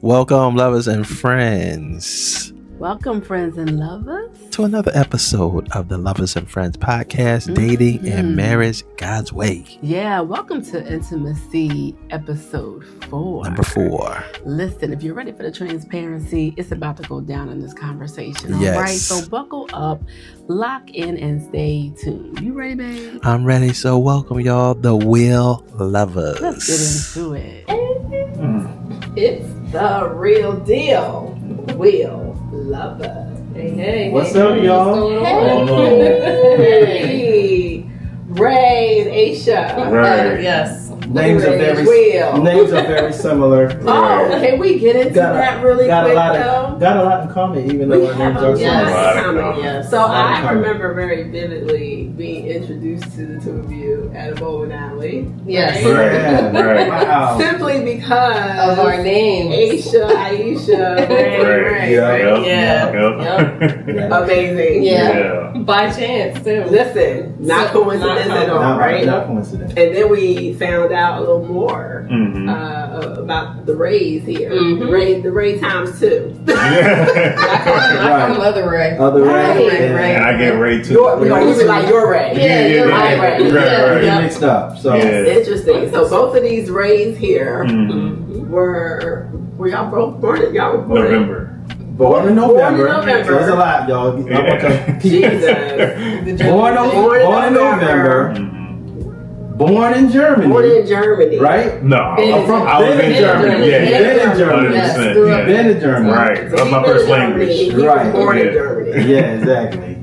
Welcome, lovers and friends. Welcome, friends and lovers, to another episode of the Lovers and Friends podcast, Dating and Marriage God's Way. Yeah, welcome to Intimacy episode 4. Number 4. Listen, if you're ready for the transparency, it's about to go down in this conversation. Yes. All right, so buckle up, lock in, and stay tuned. You ready, babe? I'm ready, so welcome, y'all, the Weal Lovas. Let's get into it. It's the real deal. Weal Lovas. Hey, hey. What's up, y'all? Hey. Ray and Asha. Right. Yes. Names are very similar. Oh, can we get into that really quick, though? Got a lot in common, even though our names are similar. Yes. So I remember very vividly being introduced to the two of you at a bowling alley. Yes. Right. Wow. Simply because of our names. Aisha, Ray. Yeah. Amazing. Yeah. By chance, too. Listen, not coincidence at all, right? Not coincidence. And then we found out a little more about the Rays here. The Ray times 2. I call other Ray. Other Ray. And I get Ray too. We're going to use it like your Ray. My Ray. We get mixed up. So Interesting. So both of these Rays here were y'all both born in November. Born in November. Born in November. So there's a lot, y'all. Jesus. Born in November. Born in Germany. Right? No, I was in Germany. Been in Germany. Been in Germany. Right. That's my first language. Right. Born in Germany. Yeah, exactly.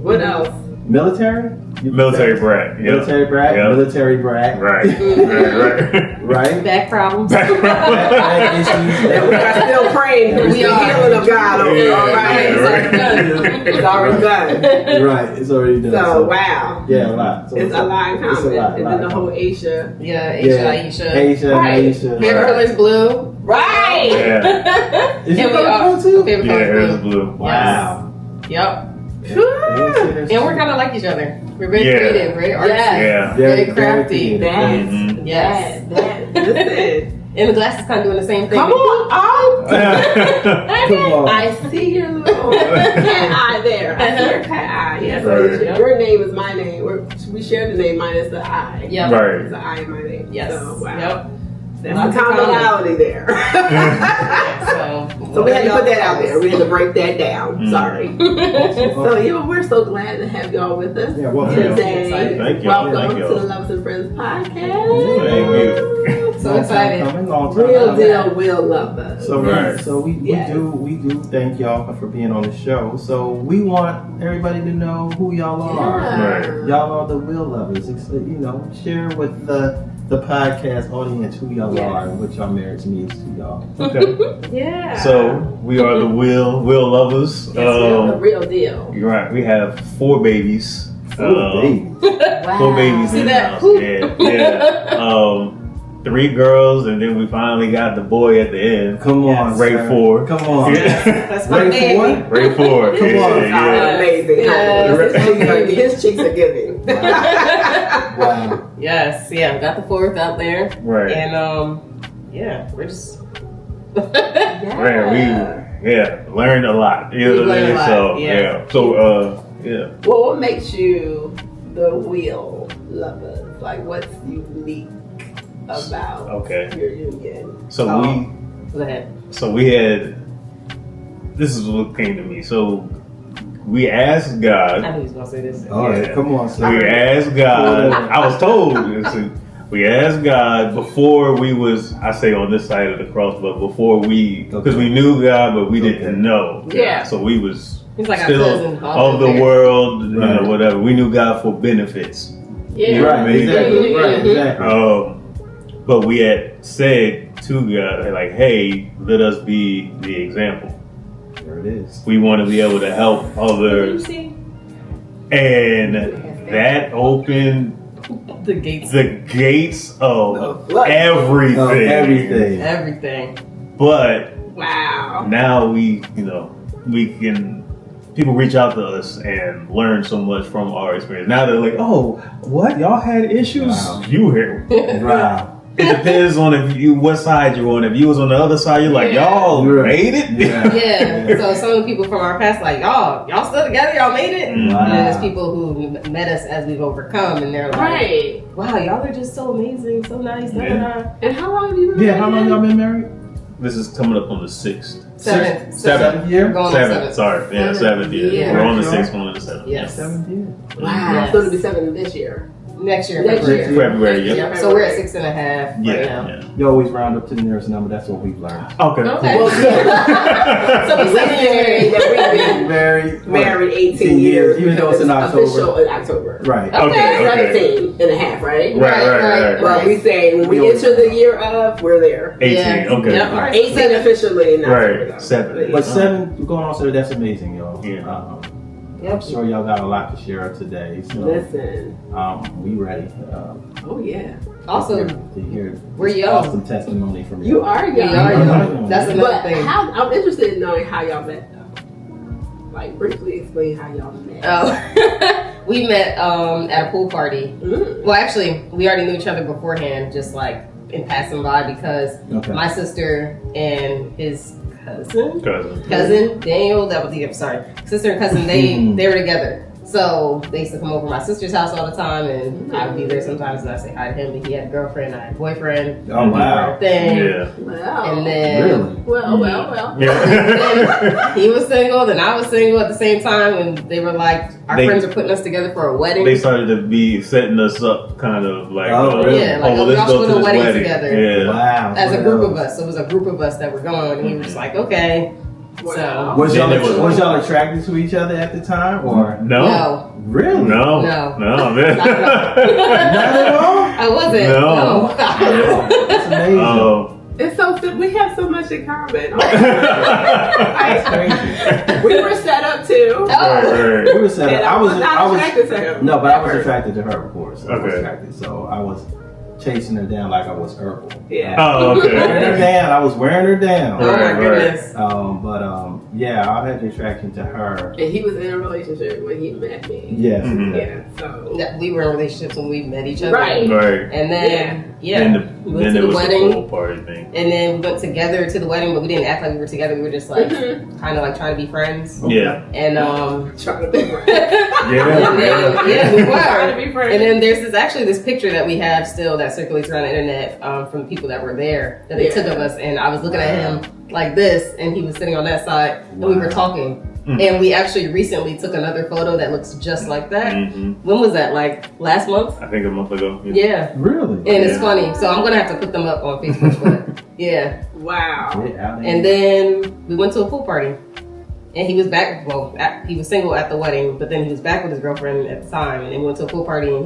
What else? Military? Military brat. Military brat. Yep. Military brat. Right. Right? Back problems. Back issues. And we are still praying for the healing of God over there. All right. It's already done. Right. It's already done. So, wow. Yeah, a lot. It's a lot in common. And then the whole Aisha. Aisha. Favorite color is blue. Right. Yeah. Is your color blue too? Favorite Yeah, color hers is is blue. Wow. Yep. And And we're kind of like each other. We're very creative, very artsy. Yeah. Very crafty. Yes. Listen. And the glasses kind of doing the same thing. Come on. Come on. I see your little cat eye there. I see your cat eye. Yes. Right. Your name is my name. We share the name minus the I. Yep. Right. It's the I in my name. Yes. So, wow. Yep. That's the commonality there. So we had to put that out there. We had to break that down. Sorry. So we're so glad to have y'all with us today. Thank you. Welcome to the Lovers and Friends podcast. Thank you. So excited. Real deal, Weal Lovas. So we do thank y'all for being on the show. So we want everybody to know who y'all are. Right. Y'all are the Weal Lovers. Share with the podcast audience who y'all are and what y'all marriage means to y'all. Okay. Yeah. So we are the Weal Lovas. The real deal. You're right. We have 4 babies. 4 babies. Wow. 4 babies in the house. Yeah. 3 girls, and then we finally got the boy at the end. Come on, Ray 4. Come on. That's my Ray 4? Ray 4. Come on. Amazing. Yes. His cheeks are giving. Wow. Yes. Yeah. Got the 4th out there. Right. And we're just. Right. We learned a lot. You know what I mean? Well, what makes you the Weal Lovas? Like, what's unique about your union? We had. This is what came to me. So we asked God. I knew he was gonna say this. All right, come on, sir. We asked God. I was told. We asked God before we was, I say on this side of the cross, but before because we knew God, but we didn't know. Yeah. So we was He's like our still cousin, of the world, you know, whatever. We knew God for benefits. Yeah. You know what I mean? Exactly. Right. Exactly. But we had said to God, like, hey, let us be the example. There it is. We want to be able to help others. And that opened The gates. the gates of everything. Of everything. Everything. But Wow. now we can, people reach out to us and learn so much from our experience. Now they're like, oh, what? Y'all had issues? Wow. You here. Wow. It depends on what side you're on. If you was on the other side, you're like, y'all made it? Yeah. So some of the people from our past, like, y'all still together? Y'all made it? Wow. And then there's people who met us as we've overcome, and they're like, Right. wow, y'all are just so amazing, so nice. Yeah. And how long have you been Yeah, how long y'all been married? This is coming up on the 6th. Seventh year? Going on Seventh, sorry. Yeah, 7th year. Yeah. We're on the 6th, going on the 7th. Yes. 7th year. Wow. Yes. So it'll be 7 this year. Next year. Next year. February, yeah. Yeah. So we're at 6.5 Yeah, right now. yeah. You always round up to the nearest number. That's what we've learned. Okay. Okay. Well, So we we say that we've been married 18 years. even though it's in October. Official in October. Right. Okay. 17 and a half, right? Right. Well, we say when we enter the year of, we're there. 18, Yeah. okay. Yep. All right. 18 officially in October. Right, 7. But 7 going on, so that's amazing, y'all. Yeah. I'm sure y'all got a lot to share today. So Listen. we ready. Oh, yeah. Also, to hear we're this young. awesome testimony from You are we young. are young. young. That's another But thing. I'm interested in knowing how y'all met, though. Like, briefly explain how y'all met. Oh, we met at a pool party. Mm. Well, actually, we already knew each other beforehand, just like in passing by, because Okay. my sister and his cousin Cousin. Daniel, that was sister and cousin, they were together. So they used to come over to my sister's house all the time, and I would be there sometimes, and I say hi to him. But he had a girlfriend, I had a boyfriend. Oh, wow. Thing. Yeah. Wow. And then Really? Well. Yeah. he was single, then I was single at the same time, and they were like, our friends are putting us together for a wedding. They started to be setting us up, kind of like, Oh, really? Yeah, like, let's y'all go should to go to a this wedding wedding together. Yeah. Wow. As a group of us. So it was a group of us that were going, and we were just like, okay. Wow. Was Then it y'all, was- was y'all attracted to each other at the time, or No. really? No. No. No, man. Not at all. I wasn't. No. That's amazing. Oh. It's so we have so much in common. That's crazy. We were set up too. Oh. We were set And up. I was not attracted to him. No, but I was Ever. attracted to her, of course. I was Okay. attracted, so I was chasing her down like I was Urkel. Yeah. Oh, Wearing her okay. down. I was wearing her down. Oh my Right. goodness. Yeah, I had the attraction to her. And he was in a relationship when he met me. Yes. Mhm. Yeah. So. Yeah, we were in relationships when we met each other. Right. Right. And then, Then, then we went to there the was wedding. the whole party thing. And then we went together to the wedding, but we didn't act like we were together. We were just like, Mhm. kind of like trying to be friends. Yeah. And Trying to be friends. Yeah. And then, yeah, we Trying to were. be friends. And then there's this picture that we have still that circulates around the internet from the people that were there that they took of us. And I was looking at him like this, and he was sitting on that side, and we were talking. Mm. And we actually recently took another photo that looks just like that. Mm-hmm. When was that? Like last month? I think a month ago. Yeah. Really? And it's Yeah. funny. So I'm gonna have to put them up on Facebook. But yeah. Wow. Yeah, And then we went to a pool party. And he was back, he was single at the wedding, but then he was back with his girlfriend at the time. And then we went to a pool party, and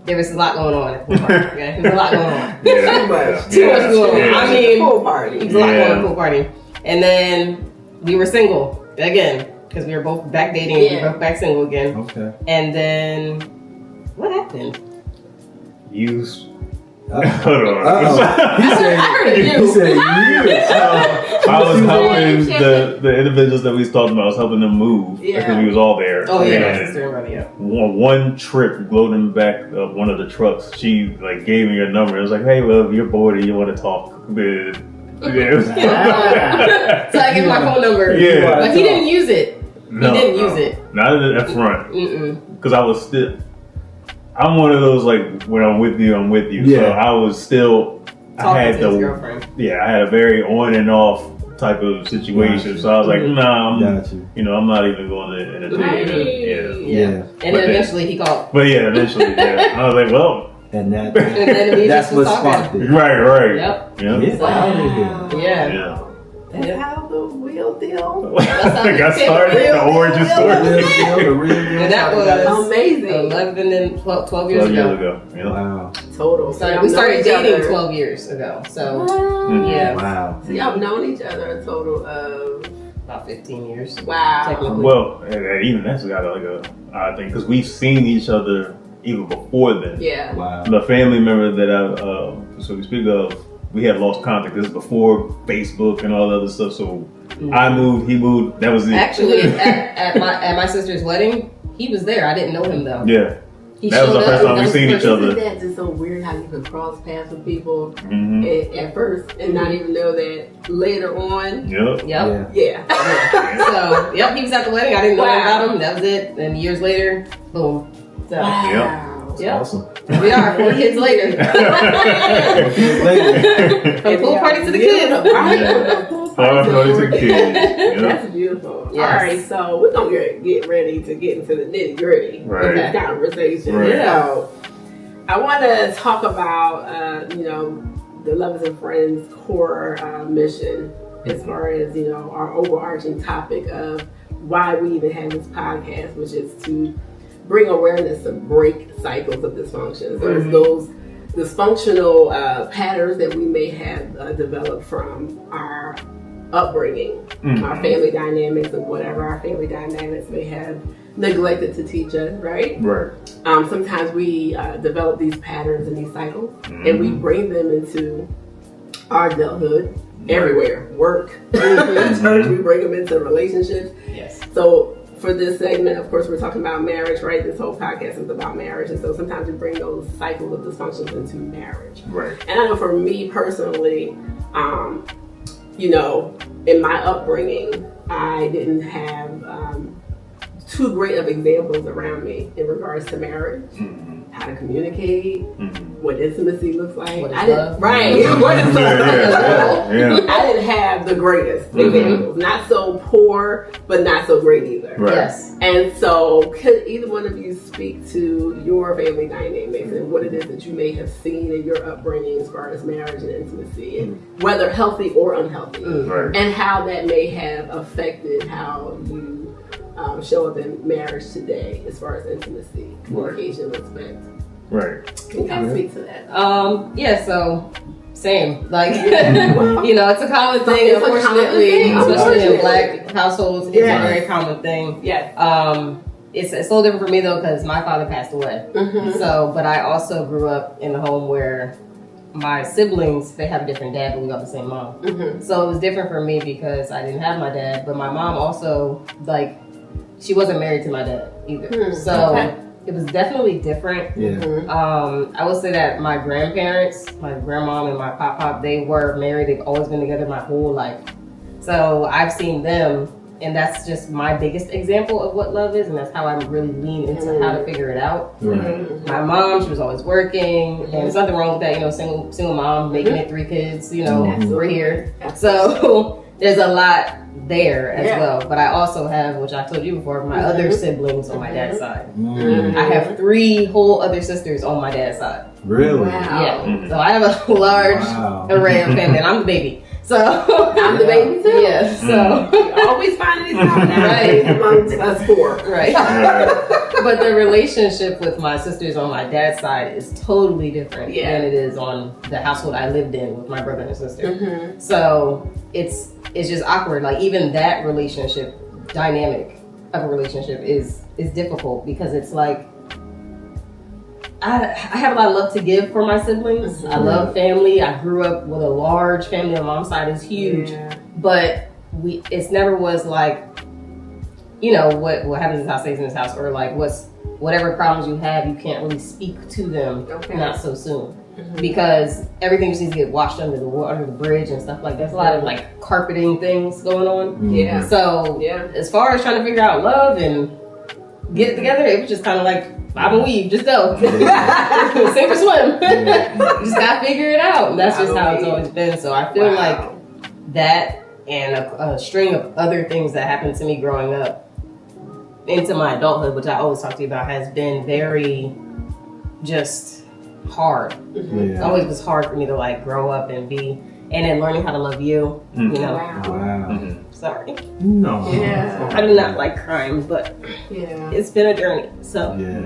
there was a lot going on at the pool party. Okay? There was a lot going on. Yeah. Too much. Too much going on. Yeah. I mean, Pool party. it was a lot going on at Yeah. the pool party. And then we were single again, because we were both back dating, and we were both back single again. Okay. And then, what happened? You. Uh-oh. Hold on. Uh-oh. He said, I heard it, he you. said, you. I was helping the individuals that we was talking about. I was helping them move because we was all there. Oh, yeah, my And sister and brother, yeah. one trip, loading back one of the trucks, she like gave me her number. It was like, hey, well, if you're bored and you want to talk, then So I gave my phone number. Yeah. But he didn't use it. No, he didn't use it. Not at front. Mm-mm. Because I was still. I'm one of those like when I'm with you, I'm with you. So Yeah. I was still. Talking to his girlfriend. Yeah, I had a very on and off type of situation. So I was like, nah, Got you. I'm not even going to entertain it. Right. Yeah. Yeah. And But then then- eventually he called. But yeah, eventually, yeah. I was like, well, And that And then we that's just what was talking. sparked it. Right. Yep. Get out of here. Yeah. That's how the wheel deal. I got started. The origin story. The real deal. And that was Amazing. 11 and 12 years 12 ago. years ago. Yep. Wow. Total. We So y'all started know each dating other. 12 years ago. So, Wow. yeah. Wow. So y'all have known each other a total of About 15 years. wow. Technically. Well, and even that's got like a odd thing because we've seen each other even before then. Yeah. Wow. The family member that so we speak of, we had lost contact. This is before Facebook and all the other stuff. So I moved, he moved. That was it. Actually, at my sister's wedding, he was there. I didn't know him though. Yeah. He That was showed the first up. time we seen each other. Isn't that just so weird how you can cross paths with people Mm-hmm. at first and not even know that later on? Yep. Yep. Yeah. So, yep, he was at the wedding. I didn't know Wow. about him. That was it. And years later, boom. So, Wow. yep. Awesome. We are 4 kids later. From pool party to the kids. Right? Party to kids. Yep. That's beautiful. Yes. All right, so we're gonna get ready to get into the nitty gritty of Right. this conversation. Right. So I want to talk about the Lovers and Friends core mission as far as our overarching topic of why we even have this podcast, which is to bring awareness to break cycles of dysfunction. So it's those dysfunctional patterns that we may have developed from our upbringing, our family dynamics, and whatever our family dynamics may have neglected to teach us, right? Right. Sometimes we develop these patterns and these cycles, and we bring them into our adulthood everywhere. Work, church, we bring them into relationships. Yes. So for this segment, of course, we're talking about marriage, right? This whole podcast is about marriage. And so sometimes we bring those cycles of dysfunctions into marriage. Right. And I know for me personally, in my upbringing, I didn't have too great of examples around me in regards to marriage, how to communicate, what intimacy looks like. What is I didn't, love? right. What is love? Yeah. I didn't have the greatest examples. Not so poor, but not so great either. Right. Yes. And so, could either one of you speak to your family dynamics and what it is that you may have seen in your upbringing as far as marriage and intimacy, and whether healthy or unhealthy, Right. and how that may have affected how you show up in marriage today as far as intimacy, communication, respect? Right. Can you guys speak to that? Yeah, so same. Like, it's a common thing, It's a common unfortunately, thing, especially in unfortunately. Black households. It's Yes. a very common thing. Yes. It's a little different for me though, because my father passed away. So, but I also grew up in a home where my siblings, they have a different dad, but we got the same mom. So it was different for me because I didn't have my dad, but my mom also, she wasn't married to my dad either. So it was definitely different. Yeah. I would say that my grandparents, my grandmom and my pop, they were married. They've always been together my whole life. So I've seen them, and that's just my biggest example of what love is, and that's how I really lean into how to figure it out. Right. My mom, she was always working, and there's nothing wrong with that, single mom, making it 3 kids, we're here. So there's a lot there as well. But I also have, which I told you before, my other siblings on my dad's side. I have 3 whole other sisters on my dad's side. Really? Wow. Yeah. So I have a large array of family, and I'm the baby. So I'm the baby too. Yeah. So We always find these commonalities amongst us 4. right. But the relationship with my sisters on my dad's side is totally different than it is on the household I lived in with my brother and sister. So it's just awkward. Like even that relationship dynamic of a relationship is difficult because it's like I have a lot of love to give for my siblings. I love family. I grew up with a large family. My mom's side is huge, but it's never was like, what happens in this house stays in this house, or like whatever problems you have, you can't really speak to them not so soon. Because everything just needs to get washed under the bridge and stuff like that. There's a lot of like carpeting things going on. Yeah. So as far as trying to figure out love and get it together, it was just kind of like bob and weave, just go. Sink or swim. You just gotta figure it out. And that's just how it's always been. So I feel like that and a string of other things that happened to me growing up into my adulthood, which I always talk to you about, has been very just hard. Mhm. It always was hard for me to like grow up and then learning how to love you. You know. Wow. Sorry, No. Yeah. I do not like crime, but Yeah. it's been a journey. So Yeah.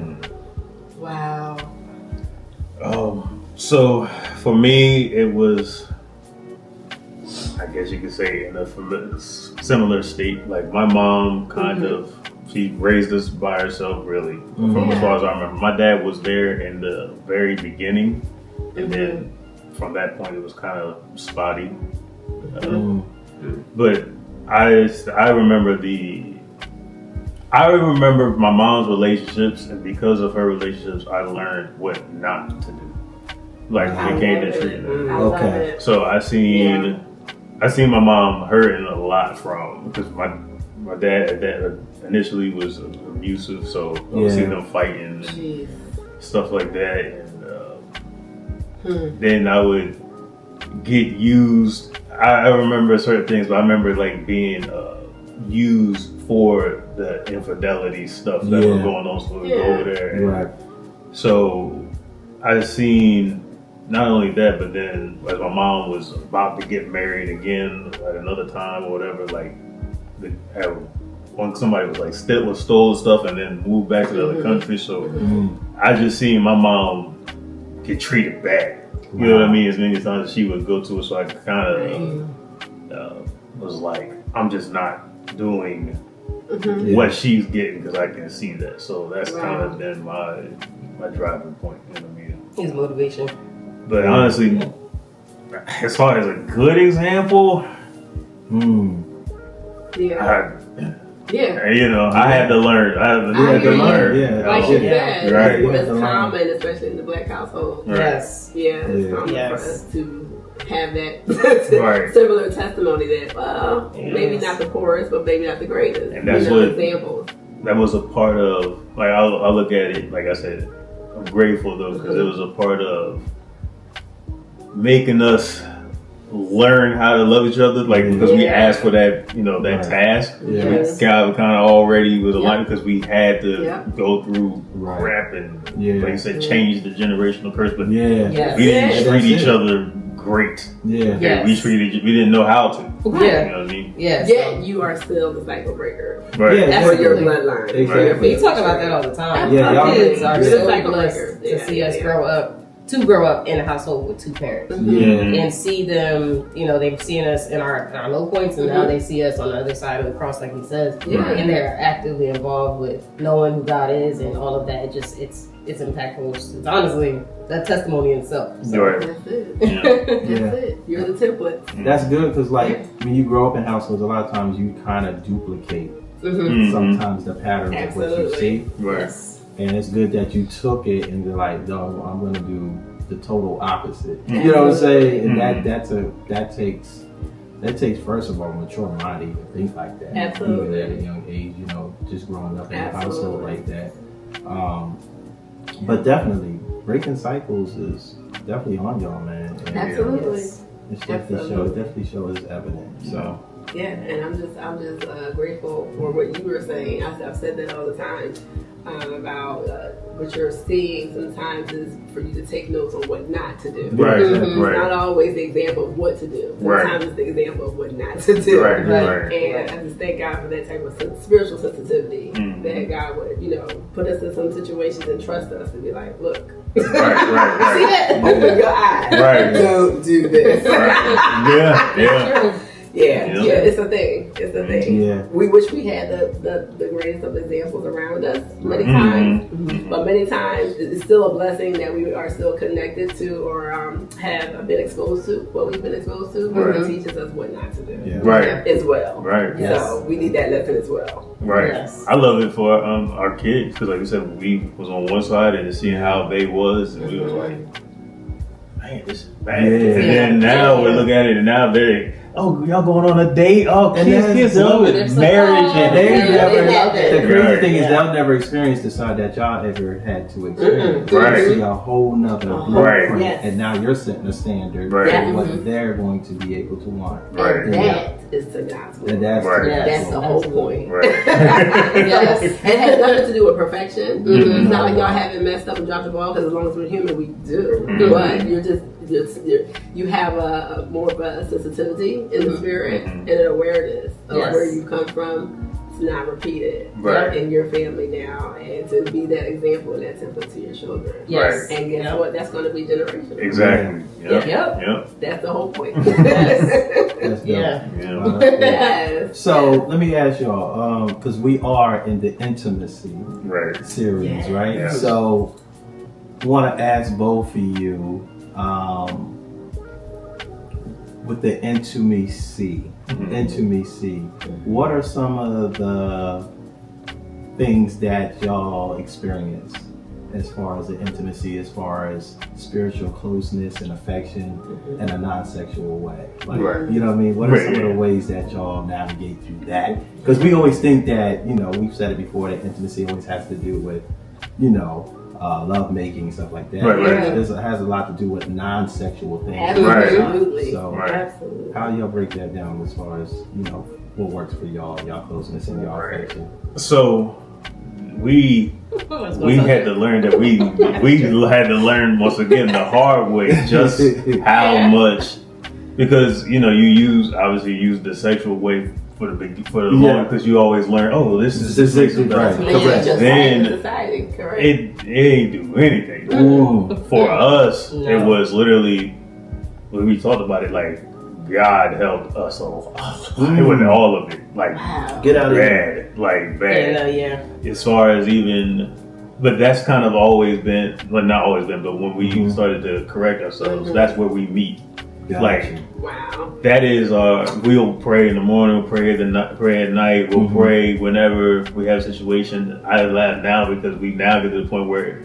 Wow. So for me, it was, I guess you could say, in a similar state. Like my mom she raised us by herself, really, from as far as I remember. My dad was there in the very beginning, and then from that point, it was kind of spotty. But I remember my mom's relationships, and because of her relationships, I learned what not to do. Like when it came to treating her. I love Okay. it. So I seen my mom hurting a lot from, because my dad initially was abusive, so I would see them fighting and Jeez. stuff like that, and then I would get used. I remember certain things, but I remember like being used for the infidelity stuff that was going on, so we go over there. And Right. so I seen not only that, but then as my mom was about to get married again at another time or whatever, like when somebody was like stole stuff and then moved back to the other country. So I just seen my mom get treated bad. You know what I mean? As many times as she would go to it, so I kind of was like, I'm just not doing what she's getting because I can see that. So that's kind of been my driving point. You know what I mean? his motivation. But honestly, as far as a good example, I had to learn. I had to learn. Yeah. Like you said, Right. it's common, especially in the black household. Right. Yes. Yeah, it's common Yes. for us to have that similar testimony that, well, maybe not the poorest, but maybe not the greatest. And that's what examples. That was a part of, like, I look at it, like I said, I'm grateful though, because it was a part of making us learn how to love each other, like, because we asked for that, that task. Yes. Kind of already was aligned because we had to go through Right. crap and, like you said, change the generational curse, but Yes. we didn't treat each it. other great. Yeah. Yes. We didn't know how to. Yeah. You know what I mean? Yes. Yet you are still the cycle breaker. Right. Yeah, That's your Absolutely. bloodline. Exactly. We talk about that all the time. Yeah, Our y'all- kids are You're so the cycle blessed breaker. to Yeah, see yeah, us yeah. grow up in a household with two parents. Yeah. And see them, they've seen us in our low points, and now they see us on the other side of the cross, like he says. Yeah. And they're actively involved with knowing who God is and all of that. It's impactful. It's honestly that testimony in itself. So. Right. That's it. Yeah. That's it. You're the template. That's good because, like, when you grow up in households, a lot of times you kind of duplicate sometimes the patterns of what you see. Right. Yes. And it's good that you took it and you're like, no, I'm going to do the total opposite. You know what I'm saying? And that takes first of all a mature mind to even think like that. Absolutely. Even at a young age, just growing up in a household like that. But definitely, breaking cycles is definitely on y'all, man. And Absolutely. it definitely shows evident. So Yeah, and I'm just grateful for what you were saying. I've said that all the time about what you're seeing. Sometimes is for you to take notes on what not to do. Right. It's Right. not always the example of what to do. Right. Sometimes it's the example of what not to do. Right. Right. And I just thank God for that type of spiritual sensitivity that God would, put us in some situations and trust us to be like, look. Right. Right. See that? Open your eyes. Right. Don't do this. Yeah. Yeah. Yeah, it's a thing. It's a thing. Yeah. We wish we had the greatest of examples around us many times, but many times it's still a blessing that we are still connected to or have been exposed to what we've been exposed to, but it teaches us what not to do Right. as well. Right. So we need that lesson as well. Right. Yes. I love it for our kids because, like you said, we was on one side and seeing how they was, and we was like, man, this is bad. Yeah. And then now we look at it, and now oh, y'all going on a date? Oh, And kids, love it. it. Marriage. And they Yeah, never, they love it. the crazy Right. thing is Yeah. they'll never experience the side that y'all ever had to experience. Right. You see a whole nother Right. blueprint, Yes. and now you're setting a standard Right. Yeah. for what they're going to be able to want. Right. And that is the gospel. And that's Right. Yes. That's the whole point. Right. Yes. It has nothing to do with perfection. Mhm. It's not like y'all haven't messed up and dropped the ball, because as long as we're human, we do. Mhm. But you have a more of a sensitivity in the spirit Mhm. and an awareness of Yes. where you come from. It's not repeated Right. in your family now, and to be that example and that template to your children. Yes. And guess Yep. what? That's going to be generational. Exactly. Yep. Yep. Yep. That's the whole point. That's dope. Yeah. Yeah. Yes. So let me ask y'all, because we are in the intimacy Right. series, Yes. right? Yeah. So want to ask both of you, with the intimacy, what are some of the things that y'all experience as far as the intimacy, as far as spiritual closeness and affection in a non-sexual way? Like, Right. you know what I mean? What are some of Right. the ways that y'all navigate through that? Because we always think that, we've said it before, that intimacy always has to do with, love making and stuff like that. Right, right. It has a lot to do with non-sexual things. Absolutely. So Right. Absolutely. how do y'all break that down as far as, what works for y'all closeness and y'all Right. affection? So we had to learn that we had to learn once again the hard way just how much, because you use the sexual way for the moment, because you always learn, oh, this is the sexual right. stuff. Correct. Then Society, correct. it ain't do anything. Ooh. For us, No. it was literally, when we talked about it, like God helped us all. It wasn't all of it, like Wow. Get out of here. bad, like bad. Yeah. As far as even, but that's kind of always been, well, not always been, but when we started to correct ourselves, that's where we meet. Got Like, you. Wow. that is we'll pray in the morning, we'll pray at night, we'll pray whenever we have a situation. I laugh now because we now get to the point where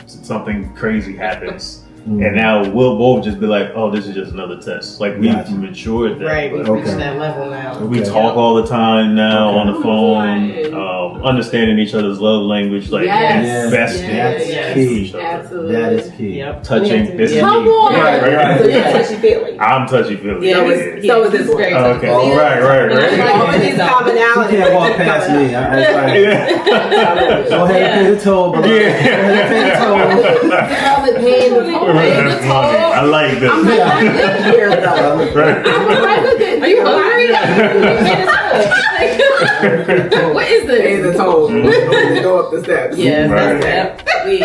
something crazy happens. And now we'll both just be like, oh, this is just another test. Like, we've Gotcha. matured that. Right. We've but reached that level now. we Okay. talk all the time now Okay. on the phone, understanding each other's love language, like Yes. best Yes. things. Yes. Key. Absolutely. That is key. Yep. Touching. This is Yeah. Come me. on. Right, right. So you're touchy feely. I'm touchy feely. Yeah, So he's, is- he- so is this he's one. very Oh, okay. touchy. Right. All of these She commonalities. can't walk past me. It's like, Yeah. go ahead and pay the toll, beloved. Go ahead and pay the toll. I like this. I'm like, I live here though. Right. I'm like, look at Are you hungry? What is Pay this? the toll. They go up the steps. Yeah, Right. that's that. We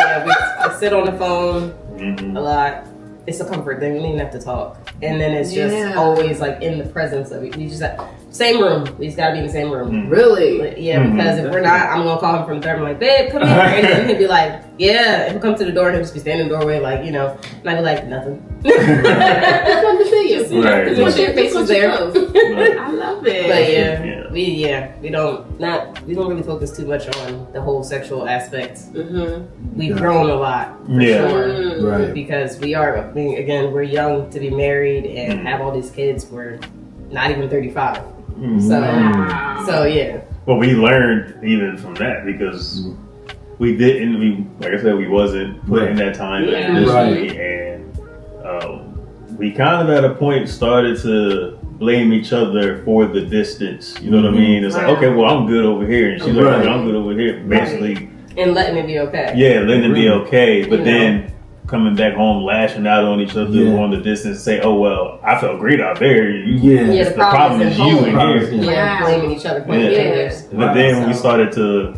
sit on the phone Mhm. a lot. It's a comfort thing. We don't even have to talk. And then it's just Yeah. always like in the presence of it. You just have, same room. We just gotta be in the same room. Really? But yeah, because if we're not, I'm gonna call him from the door. I'm like, babe, come here. And then he'll be like, yeah. And he'll come to the door and he'll just be standing in the doorway, like, and I'll be like, nothing. That's fun to see you. Right. Just make sure your face is there. I love it. But yeah, Yeah. we don't really focus too much on the whole sexual aspects. Mm-hmm. We've Gotcha. grown a lot, for Yeah. sure, Right. because we're young to be married and have all these kids. We're not even 35, Wow. so yeah, Well, we learned even from that because like I said, we wasn't putting that time in Yeah. initially, and we kind of at a point started to blame each other for the distance. You know what I mean? It's like, okay, well, I'm good over here, and she's like, Right. okay, I'm good over here. Basically, and letting it be okay. yeah, letting it be okay, but You then coming back home, lashing out on each other Yeah. on the distance, say, oh well, I felt great out there. Yeah. The problem is you in Problem is here. you. Yeah, Wow. blaming each other, pointing Yeah. fingers. But then when we So- started to,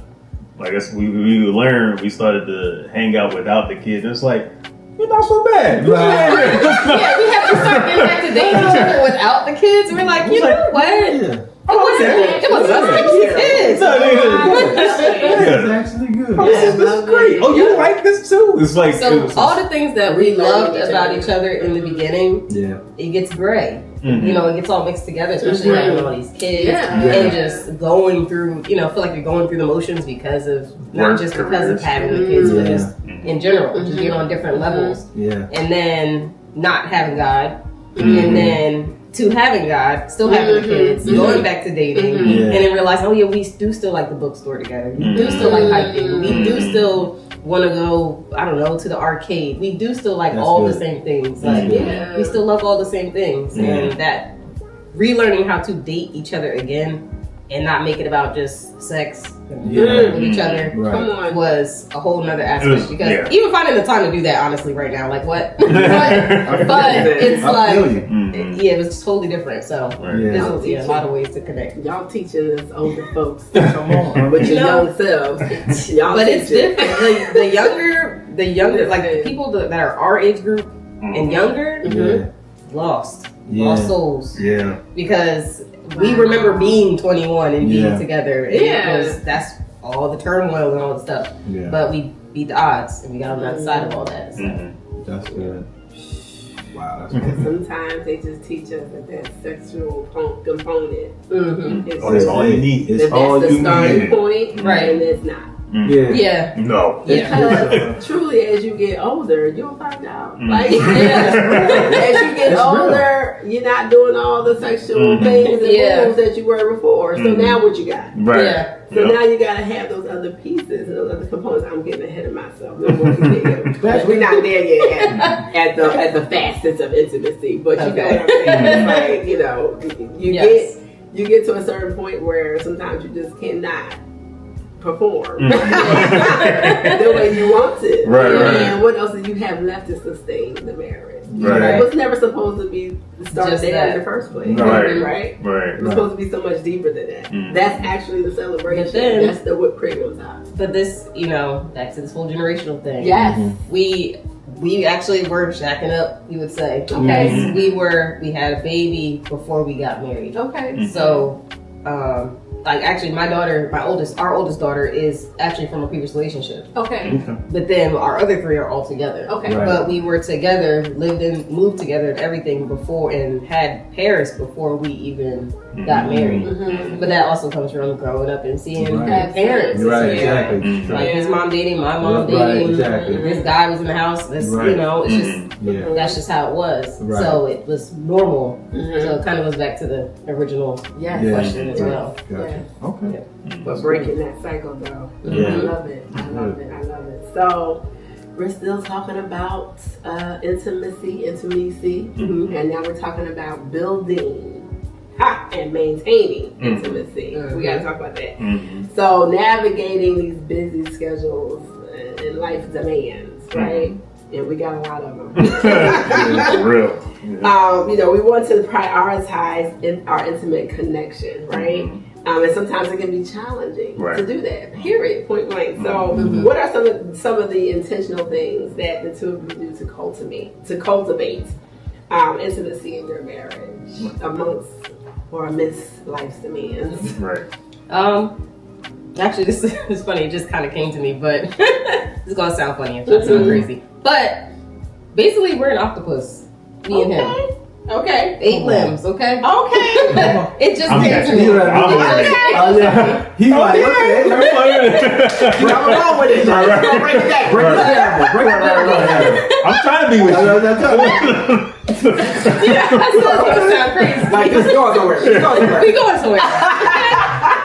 like we learned, we started to hang out without the kids. And it's like, you're not so bad. Right. Yeah, we have to start getting back to dating each other without the kids. We're like, you know what? Yeah. It was us and the kids. This is actually good. This is great. Oh, you like this too? It's like So all the things that we loved about each other in the beginning, Yeah. it gets gray. Mhm. You know, it gets all mixed together, especially Mhm. having all these kids Yeah. and just going through, feel like you're going through the motions because of, not Work, just because careers. of having the kids, but Yeah. just in general, just being on different levels. Yeah. And then not having God, Mhm. and then to having God, still having the kids, going back to dating, and then realize, oh yeah, we do still like the bookstore together. We do still like hiking. We do still want to go, I don't know, to the arcade. We do still like all the same things. Like, we still love all the same things. And that relearning how to date each other again and not make it about just sex with each other was a whole nother aspect. Because even finding the time to do that, honestly, right now, like what? but it's like, it was totally different. So there's a lot of ways to connect. Y'all teaching us older folks with your young selves. But it's different. The younger, like the people that are our age group and younger, lost souls. Yeah, because we remember being 21 and being together. That's all the turmoil and all the stuff. Yeah. But we beat the odds and we got on the other side of all that. So. That's good. Wow, that's good. Sometimes they just teach us that sexual component. It's all you need. It's all you need. That's the starting point, right? And it's not. No. Because truly, as you get older, you'll find out. Like, as you get older, you're not doing all the sexual things and moves that you were before. So now what you got? Right. So now you gotta have those other pieces and those other components. I'm getting ahead of myself. We're not there yet at the facets of intimacy, but you know what I'm saying? It's like, you get to a certain point where sometimes you just cannot perform the way you want to. And what else do you have left to sustain the marriage? It was never supposed to be the start there in the first place. Right? It was supposed to be so much deeper than that. That's actually the celebration. That's the whipped cream on top. But this, back to this whole generational thing. Yes. We actually were shacking up, you would say. Okay. We had a baby before we got married. Okay. So like actually our oldest daughter is actually from a previous relationship. Okay. But then our other three are all together. Okay. But we were together, moved together and everything before, and had Paris before we even got married. But that also comes from growing up and seeing parents. Exactly. Like his mom dating, my mom dating. This guy was in the house. It's just that's just how it was. So it was normal. So it kind of goes back to the original question as well. Gotcha. Okay. But breaking that cycle though. I love it. So we're still talking about intimacy, and now we're talking about building and maintaining intimacy. We got to talk about that. So navigating these busy schedules and life demands, right? And we got a lot of them. For real. We want to prioritize our intimate connection, right? And sometimes it can be challenging to do that. Period. Point blank. So, what are some of the intentional things that the two of you do to cultivate intimacy in your marriage amidst life's demands? Right. Actually, this is funny. It just kind of came to me, but it's gonna sound funny if that sounds crazy. But basically, we're an octopus. Me and him. Okay. 8 limbs, okay? Okay. It just came to me. He's like, okay. I'm along with it. Break it down. Break it down. I'm trying to be with you. That sounds crazy. Like, this is going somewhere. We going somewhere.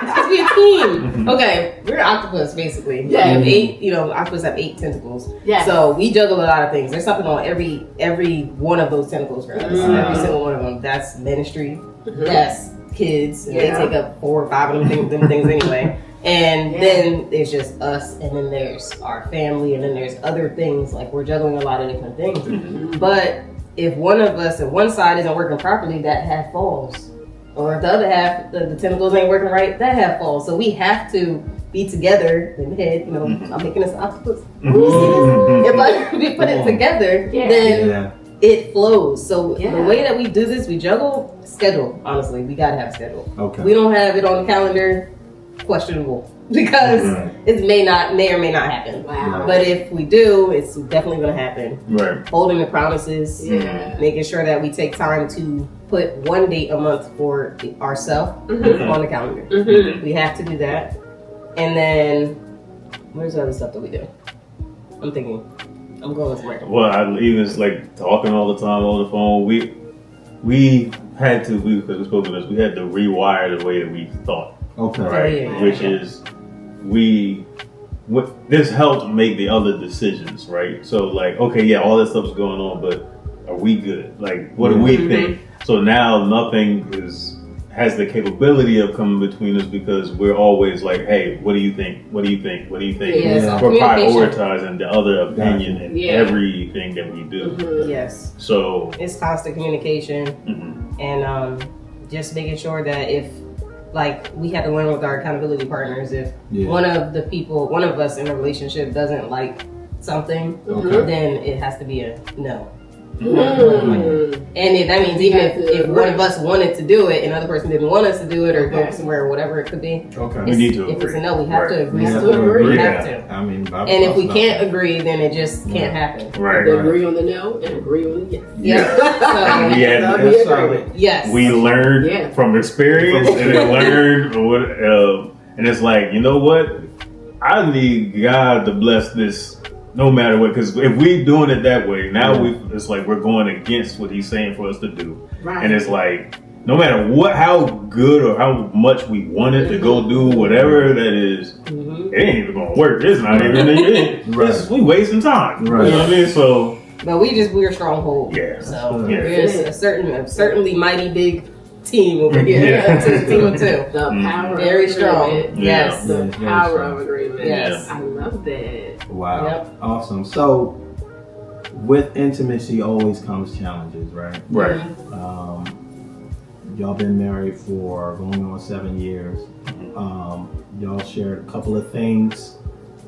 Because we're a team. Okay, we're an octopus, basically. Yeah. We have 8, octopus have 8 tentacles. Yeah. So we juggle a lot of things. There's something on every one of those tentacles for us. Every single one of them. That's ministry. That's kids. And they take up 4 or 5 of them things anyway. And then there's just us, and then there's our family, and then there's other things. Like, we're juggling a lot of different things. But if one of us at one side isn't working properly, that half falls. Or if the other half, the tentacles ain't working right, that half falls. So we have to be together in the head. I'm making this octopus. If we put it together, then it flows. So the way that we do this, we juggle schedule. Honestly, we gotta have a schedule. Okay. We don't have it on the calendar. Questionable, because it may or may not happen. Wow. But if we do, it's definitely going to happen. Right. Holding the promises, making sure that we take time to put 1 date a month for ourselves on the calendar. We have to do that. And then, where's the other stuff that we do? I'm thinking, I'm going somewhere. Well, even like talking all the time on the phone. We had to, because we spoke of this, we had to rewire the way that we thought. Okay. Right? Yeah. Which is, this helped make the other decisions, right? So like, okay, yeah, all this stuff's going on, but are we good? Like, what do we think? So now nothing has the capability of coming between us because we're always like, hey, what do you think? What do you think? What do you think? Yeah. We're prioritizing the other opinion in Yeah. everything that we do. Yes. So It's constant communication and just making sure that if, like, we had to learn with our accountability partners, if one of us in a relationship doesn't like something, then it has to be a no. And that means even if one of us wanted to do it and the other person didn't want us to do it or go somewhere or whatever it could be, we need to if agree. it's a no, we have to agree. We have to to agree. agree. We have to. I mean, And if we can't agree, then it just can't happen. Right. They agree on the no and agree on the yes. Yeah. And we had- That'll be agreement. Yes. We learned from experience and then learned what, and it's like, you know what? I need God to bless this no matter what, because if we doing it that way, now it's like we're going against what He's saying for us to do. Right. And it's like, no matter how good or how much we wanted to go do whatever that is, it ain't even gonna work. It's not even, we wasting time. Right. You know what I mean? So, But we're a stronghold. Yeah. So Yeah. there's a certainly mighty big team over here. Yeah. It's a team of two. The power Very of strong. agreement. Yes. The Yes, very power strong. of agreement. Yes. I love that. Wow. Yep. Awesome. So, with intimacy always comes challenges, right? right. Y'all been married for going on 7 years. Y'all shared a couple of things.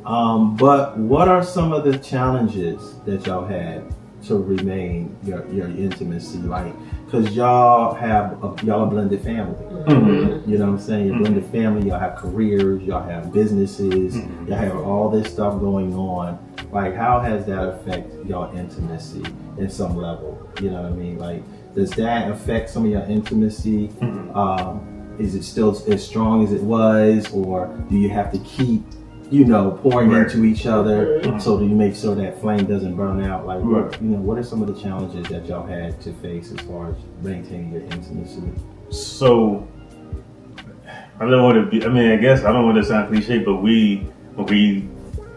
But what are some of the challenges that y'all had to remain your intimacy? Like, because y'all a blended family. You know what I'm saying? You're a blended family. Y'all have careers. Y'all have businesses. Y'all have all this stuff going on. Like, how has that affected y'all intimacy in some level? You know what I mean? Like, does that affect some of your intimacy? Is it still as strong as it was, or do you have to keep, pouring into each other so that you make sure that flame doesn't burn out? Like, what are some of the challenges that y'all had to face as far as maintaining your intimacy? So, I don't want to be, I guess I don't want to sound cliche, but we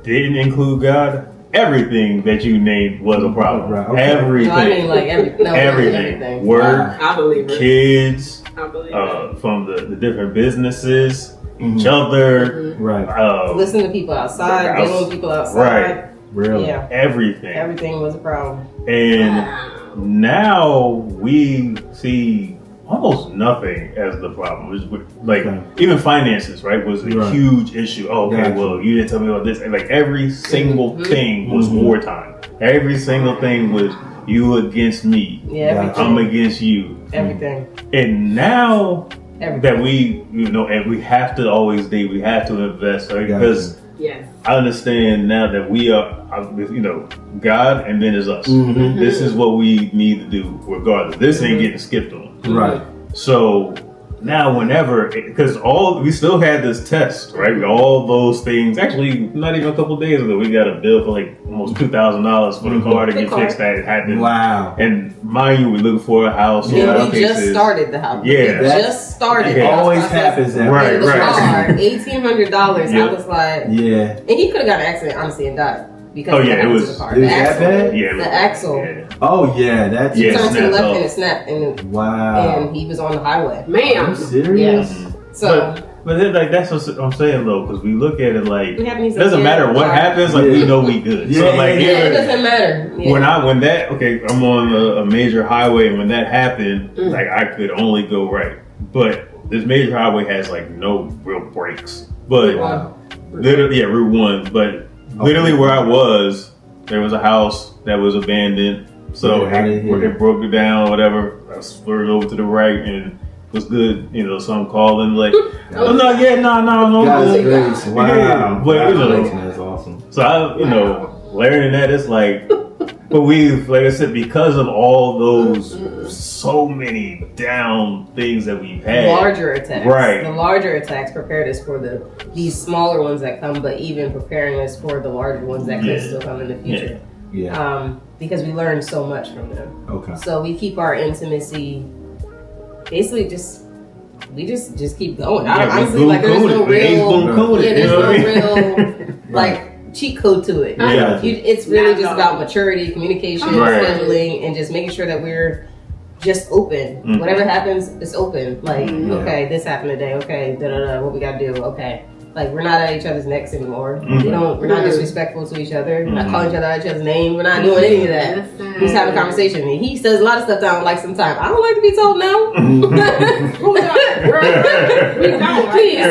didn't include God, everything that you named was a problem. Right, okay. Everything. No, I mean like everything. Work, I believe it. kids, I believe it. from the different businesses, each other. Right. listen to people outside, dealing with people outside. Right. Really? Yeah. Everything. Everything was a problem. And Wow. now we see almost nothing as the problem. Even finances, right, was a huge issue. Oh, okay, Gotcha. well, you didn't tell me about this. And like every single thing was wartime. Every single thing was you against me. Yeah, everything. I'm against you. Everything. And now Everything. that we, and we have to always date, we have to invest, right? Gotcha. Because Yes. I understand now that we are, God and then is us. This is what we need to do regardless. This ain't getting skipped on. Right. So now whenever, because we still had this test, right? All those things, actually not even a couple days ago, we got a bill for like almost $2,000 for the car to get fixed. That happened. Wow. And mind you, we're looking for a house. And we just started the house. Yeah. We just started. It the house always process. happens that Right, And the right. car, $1,800. Yeah. I was like, Yeah. and he could have got an accident, honestly, and died. Because Oh, of yeah, what it happened was- to the car. it was The that axle. bad? Yeah, The axle. Yeah. Oh, yeah. That's Yeah. Turned to the snapped left off. and it snapped, and Wow. he was on the highway. Are Man. you serious? Yes. So But then, that's what I'm saying though, because we look at it like We haven't it doesn't even matter said- what happens, like we Yeah. know we good. So Yeah, like yeah, it even- doesn't matter. Yeah. I'm on a major highway, and when that happened, like I could only go right. But this major highway has like no real brakes. But Wow. literally, yeah, Route 1. But literally where I was, there was a house that was abandoned. So Yeah, I didn't hear it broke it down, whatever. I swerved over to the right and was good. So I'm calling like, no. God's grace. Wow. Yeah, but That's awesome. so I, learning that, it's like, but like I said, because of all those, so many down things that we've had. larger attacks. Right. The larger attacks prepared us for these smaller ones that come, but even preparing us for the larger ones that could still come in the future. Yeah. Because we learned so much from them. Okay. So we keep our intimacy basically we just keep going. Yeah, Honestly, like there's no real, there's no real like cheat code to it. Yeah. It's really just about maturity, communication, Right. scheduling, and just making sure that we're just open. Mm-hmm. Whatever happens, it's open. Like, okay, this happened today. Okay, what we gotta do? Okay. Like, we're not at each other's necks anymore. We're not disrespectful to each other. We're not calling each other out each other's name. We're not doing any of that. We're just having a conversation. And he says a lot of stuff that I don't like sometimes. I don't like to be told no. Please.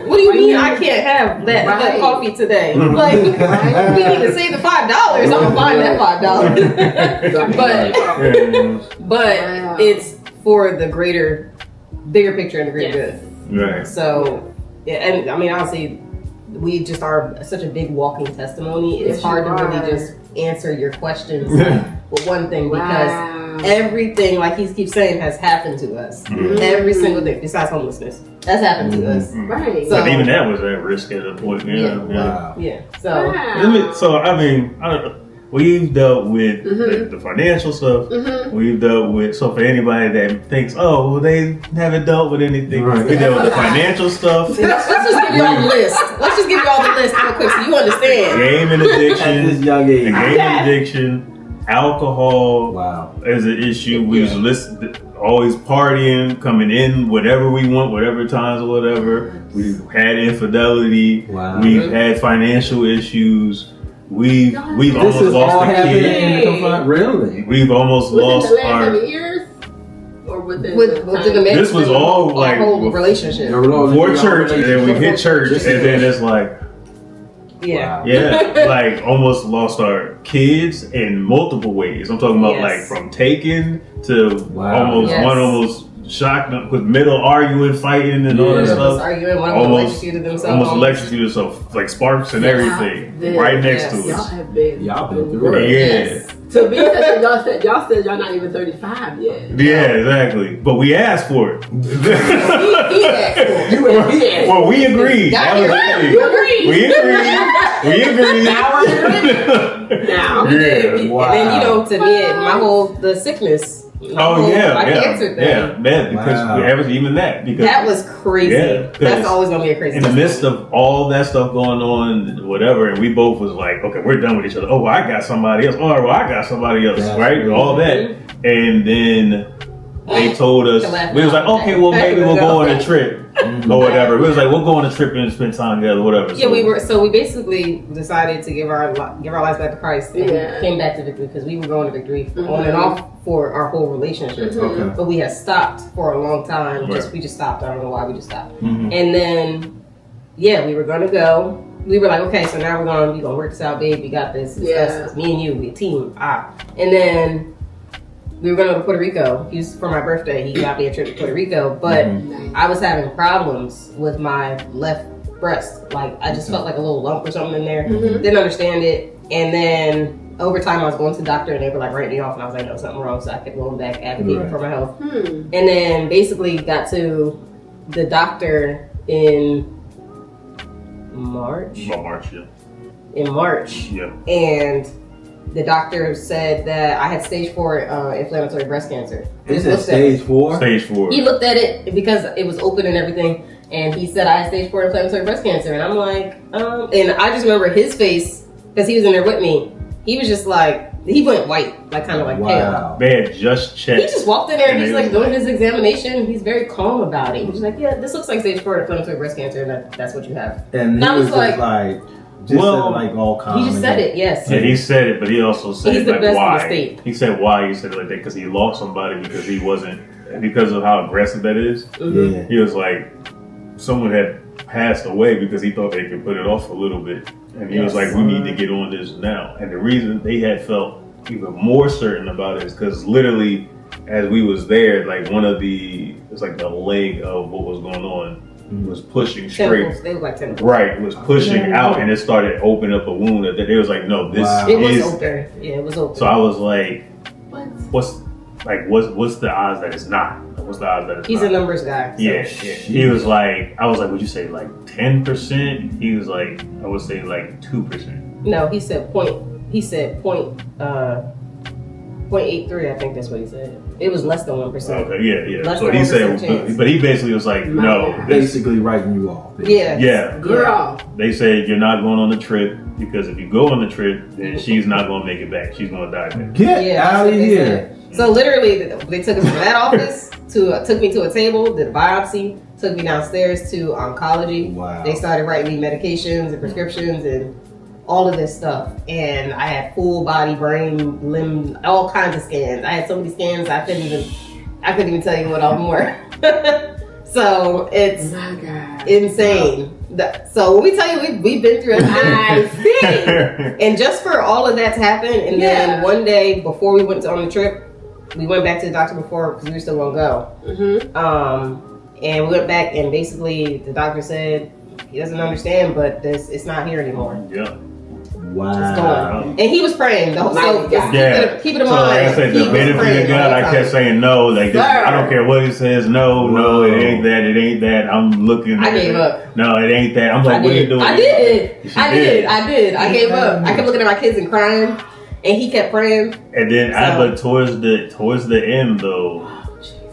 What do you mean I can't have that coffee today? Like, we need to save the $5. I'm gonna find that $5. But it's for the bigger picture and the greater good. Right. So, yeah, and I mean, honestly, we just are such a big walking testimony. It's hard to really just answer your questions with one thing because everything, like he keeps saying, has happened to us. Every single thing, besides homelessness, that's happened to us. Right. So, but even that was at risk at a point. Yeah. So, so I mean, we've dealt with the financial stuff. We've dealt with, so for anybody that thinks, oh, well, they haven't dealt with anything, we dealt with the financial stuff. Let's just give you all the list. Let's just give you all the list real quick so you understand. Gaming addiction. At this young age. Gaming addiction. Alcohol is an issue. We was always partying, coming in whatever we want, whatever times or whatever. We've had infidelity. We've had financial issues. We've almost lost a kid. Really? We've almost lost the last our. 7 years, or within the mix. This was all like whole relationship. Before church, and then we hit church, and then it's like, like almost lost our kids in multiple ways. I'm talking about like from taken to almost shocked with middle arguing, fighting, and all that stuff. Arguing, one electrocuted themselves. Almost electrocuted themselves, like sparks and everything, right next to us. Y'all have been. Y'all been through it. Yeah. To be such y'all said y'all not even 35 yet. Yeah, exactly. But we asked for it. He asked for it. Well, we agreed. That was the thing. We agreed. Now we're in. Now. And then, to me, the sickness. Cancer thing. Because even that. Because that was crazy. Yeah, that's always going to be a crazy in the midst of all that stuff going on, whatever, and we both was like, okay, we're done with each other. Oh, well, I got somebody else. Oh, well, I got somebody else, right? All that. And then they told us, we was like, okay, well, maybe we'll go on a trip. Or whatever. We was like, we'll go on a trip and spend time together, whatever. Yeah, we basically decided to give our lives back to Christ and came back to Victory because we were going to Victory on and off for our whole relationship. But we had stopped for a long time. We just stopped. I don't know why we just stopped. And then, we were gonna go. We were like, okay, so now we're gonna work this out, babe. We got this. It's me and you. We a team. And then we were going to go to Puerto Rico. For my birthday, he got me a trip to Puerto Rico, but I was having problems with my left breast. Like, I just felt like a little lump or something in there. Didn't understand it. And then over time, I was going to the doctor and they were like writing me off, and I was like, no, something wrong. So I kept going back advocating for my health. And then basically got to the doctor in March. In March. Yeah. And the doctor said that I had stage 4 inflammatory breast cancer. Is it stage 4? Stage 4. He looked at it because it was open and everything, and he said I had stage 4 inflammatory breast cancer. And I'm like, and I just remember his face because he was in there with me. He was just like, he went white, like kind of like pale. They had just checked. He just walked in there and he's like doing his examination. He's very calm about it. He's like, yeah, this looks like stage 4 inflammatory breast cancer, and that's what you have. And I was like all calm. He just said it, yes. Yeah, he said it, but he also said he's the best why. In the state. He said why he said it like that because he lost somebody because of how aggressive that is. Yeah. He was like, someone had passed away because he thought they could put it off a little bit, and he was like, we need to get on this now. And the reason they had felt even more certain about it is because literally, as we was there, like it's like the leg of what was going on. Was pushing straight. Tentacles. They look like tentacles. Right, was pushing out, and it started opening up a wound. That it was like, no, this It was open. Yeah, it was open. So I was like, what's the odds that it's not? What's the odds that it's He's not? a numbers guy. So. Yeah. He was like, I was like, would you say like 10%? He was like, I would say like 2%. No, he said point. He said point. 0.83, I think that's what he said. It was less than 1%. Okay, yeah. Less So than he 1% said, chance. but he basically was like, no. Basically writing you off. Yeah. Yeah. Girl. They said you're not going on the trip because if you go on the trip, then she's not going to make it back. She's going to die there. Get Yeah, that's out what of they here. said. So literally, they took us from that office took me to a table, did a biopsy, took me downstairs to oncology. Wow. They started writing me medications and prescriptions and all of this stuff. And I had full body, brain, limb, all kinds of scans. I had so many scans I couldn't even tell you what all of them were. So it's My God. insane. So when we tell you we've been through everything, I see. and just for all of that to happen, and then one day before we went on the trip, we went back to the doctor before because we were still gonna go. And we went back, and basically the doctor said he doesn't understand, but it's not here anymore. Yeah. Wow. It's gone. And he was praying. So Yeah. keep it in So mind. like I said, he the was benefit praying of God, all the I time. kept saying no. Like this, I don't care what it says. No, Whoa. it ain't that. It ain't that. I'm looking. I at gave it. up. No, it ain't that. I'm like, what are you doing? I did. She I did. I gave up. I kept looking at my kids and crying, and he kept praying. And then, So- but towards the end though,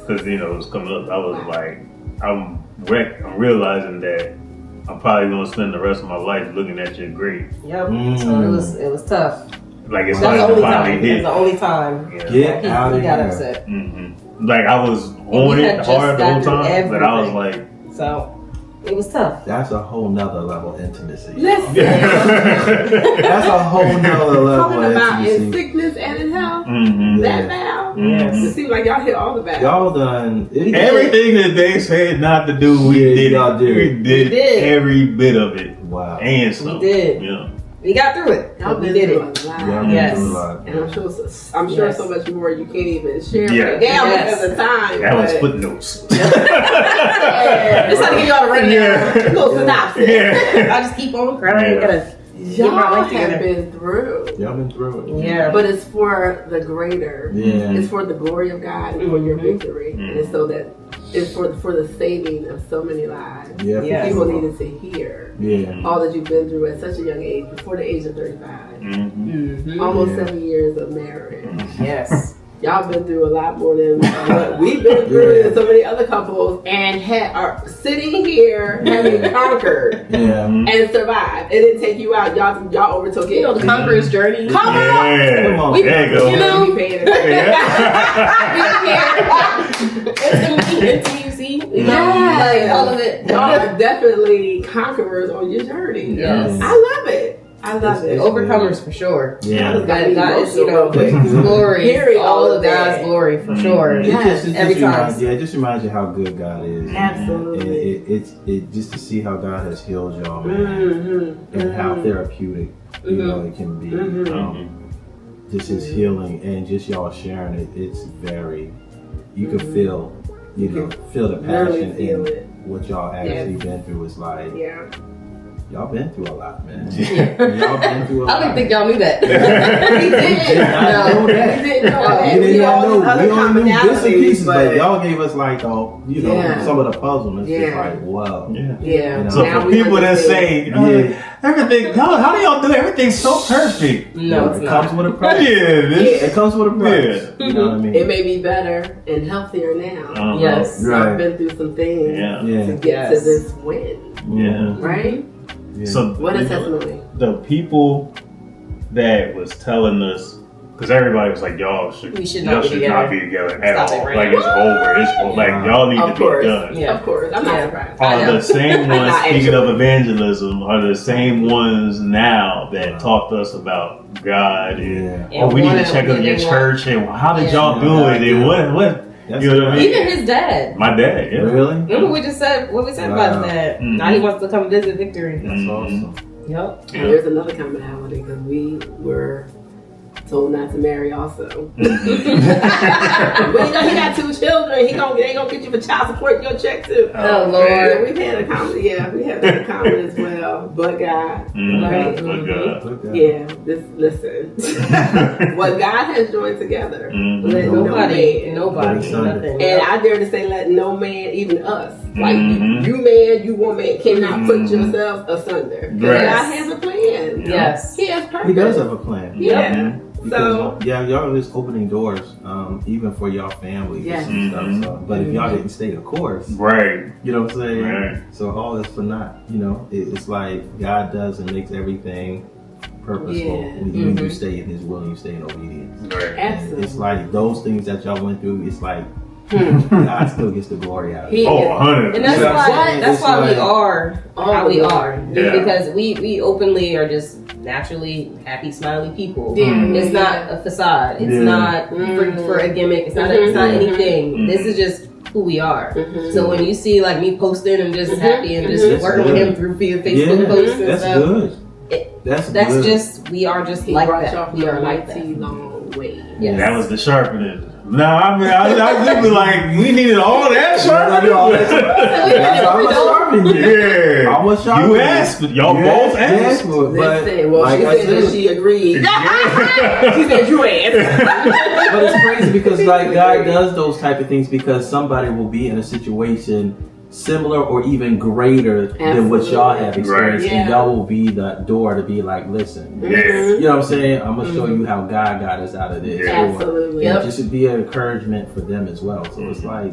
because it was coming up, I was like, I'm realizing that I'm probably gonna spend the rest of my life looking at your grave. Yep. So it was tough. Like it's That's the like only finally time. hit. That's the only time. Yeah. Get He out of got here. upset. Like I was we on had it just hard the whole got through time, but I was everything. like, So it was tough. That's a whole nother level of intimacy. Listen. That's a whole nother level Talking of about in intimacy. sickness and in health. mhm. That now. Yes. It seems like y'all hit all the battles. Y'all done Everything that they said not to do, we Yeah, did. y'all did. We did every bit of it, Wow. and some. We did. Yeah. We got through it. Y'all We been did through it. a lot. Y'all been Yes. through a lot. And I'm sure Yes. so much more you can't even share Yeah. right now Yes. because of time. That was but- footnotes. Just had to give y'all a rundown. Yeah. Little synopsis. Yeah. I just keep on crying. Yeah. Gotta get my Y'all life have together. been through. Y'all been through it. Yeah. But it's for the greater. Yeah. It's for the glory of God and for your victory. Mhm. And it's so that it's for the saving of so many lives. Yeah. Yes. People needed to hear Yeah. all that you've been through at such a young age, before the age of 35. Mhm. Almost Yeah. 7 years of marriage. Yes. Y'all been through a lot more than what we've been through Yeah. and so many other couples, and are sitting here having conquered Yeah. and survived. It didn't take you out. Y'all overtook it. You know, the conqueror's journey. Come on! Yeah. Come on. We- There you go. you know, You paying NTUC, you know, Yes. like all of it. Y'all are definitely conquerors on your journey. Yes. I love it. I love it. Overcomers for sure. Yeah. God is, you know, Emotional. glory, Hearing all all of of that. God's glory for sure. Yes. Every time. It just reminds you how good God is. Absolutely. And it just to see how God has healed y'all, man, and how therapeutic you know it can be. Just his healing and just y'all sharing it. It's very. You can feel, feel the Really passion feel in it. what y'all actually been through. It's like Yeah. y'all been through a lot, man. Y'all been through a lot. I didn't think y'all knew that. We did. I know that. We didn't know that. We did not know. other We only knew bits and pieces, but but y'all gave us like Yeah. some of the puzzle. It's just Yeah. like wow. Yeah. yeah. You know. So Now for we people that understand. say everything, how do y'all do everything so perfect? No, it's it not. comes with a price. Yeah, It comes with a price. Yeah. You know what I mean? It may be better and healthier now. Yes. Right. I've been through some things Yeah. Yeah. to get Yes. to this win, Yeah. right? Yeah. So What a testimony. the people that was telling us, because everybody was like, y'all should We should y'all not be should together. not be together at Stop it all. right Like now. it's over. It's over. Like y'all need Of to course. be done. Yeah. Of course. I'm not Yeah. surprised. I Are know. the same ones, Not speaking of actually. evangelism, are the same ones now that talk to us about God and Yeah. we need wanna- to check on your they church and how did Yeah. y'all do it and what That's you know what I mean? Even his dad. My dad, yeah. Really? Remember we just said what we said about Wow. his dad. Mhm. Now he wants to come visit Victory. That's awesome. Yep. And there's another commonality because we were told not to marry also. But you know he got 2 children. They gonna get you for child support in your check too. Oh, Lord. Yeah, we've had a common. Yeah, we had a common as well. But God, right? But God. Yeah. Listen. What God has joined together, Mhm. let no Nobody, man. nobody, Sunday. nothing. And I dare to say, let no man, even us, like Mhm. you man, you woman, cannot put yourselves asunder. Because Right. God has a plan. Yes. He has purpose. He does have a plan. Yeah. Because y'all are just opening doors, even for y'all families and stuff. So, but if y'all didn't stay the course, right? You know what I'm saying? Right. So all this for naught. You know, it's like God does and makes everything purposeful when you stay in His will and you stay in obedience. Right. Absolutely. It's like those things that y'all went through. It's like God still gets the glory out of it. 100%. And that's why we are how we are. Yeah. Because we openly are just naturally happy, smiley people. Yeah. It's not a facade. It's not for a gimmick. It's not anything. This is just who we are. So when you see like me posting and just happy and just working with him through Facebook posts and that's stuff. Good. That's good. just we are just He like brought that. y'all We are from a like that. mighty long way. Yes. That was the sharpening. No, I mean, I just be like, we needed all that sharpening. I'm gonna sharpen you. Yeah. I'm gonna sharpen You asked. Y'all both asked. But Listen, well, like she I said that said, she agreed. She said you asked. but it's crazy because like God does those type of things because somebody will be in a situation similar or even greater than what y'all have experienced, Right. and y'all will be the door to be like, listen, Yeah. you know what I'm saying? I'm gonna show you how God got us out of this. Yeah. Absolutely. And just to be an encouragement for them as well. So it's like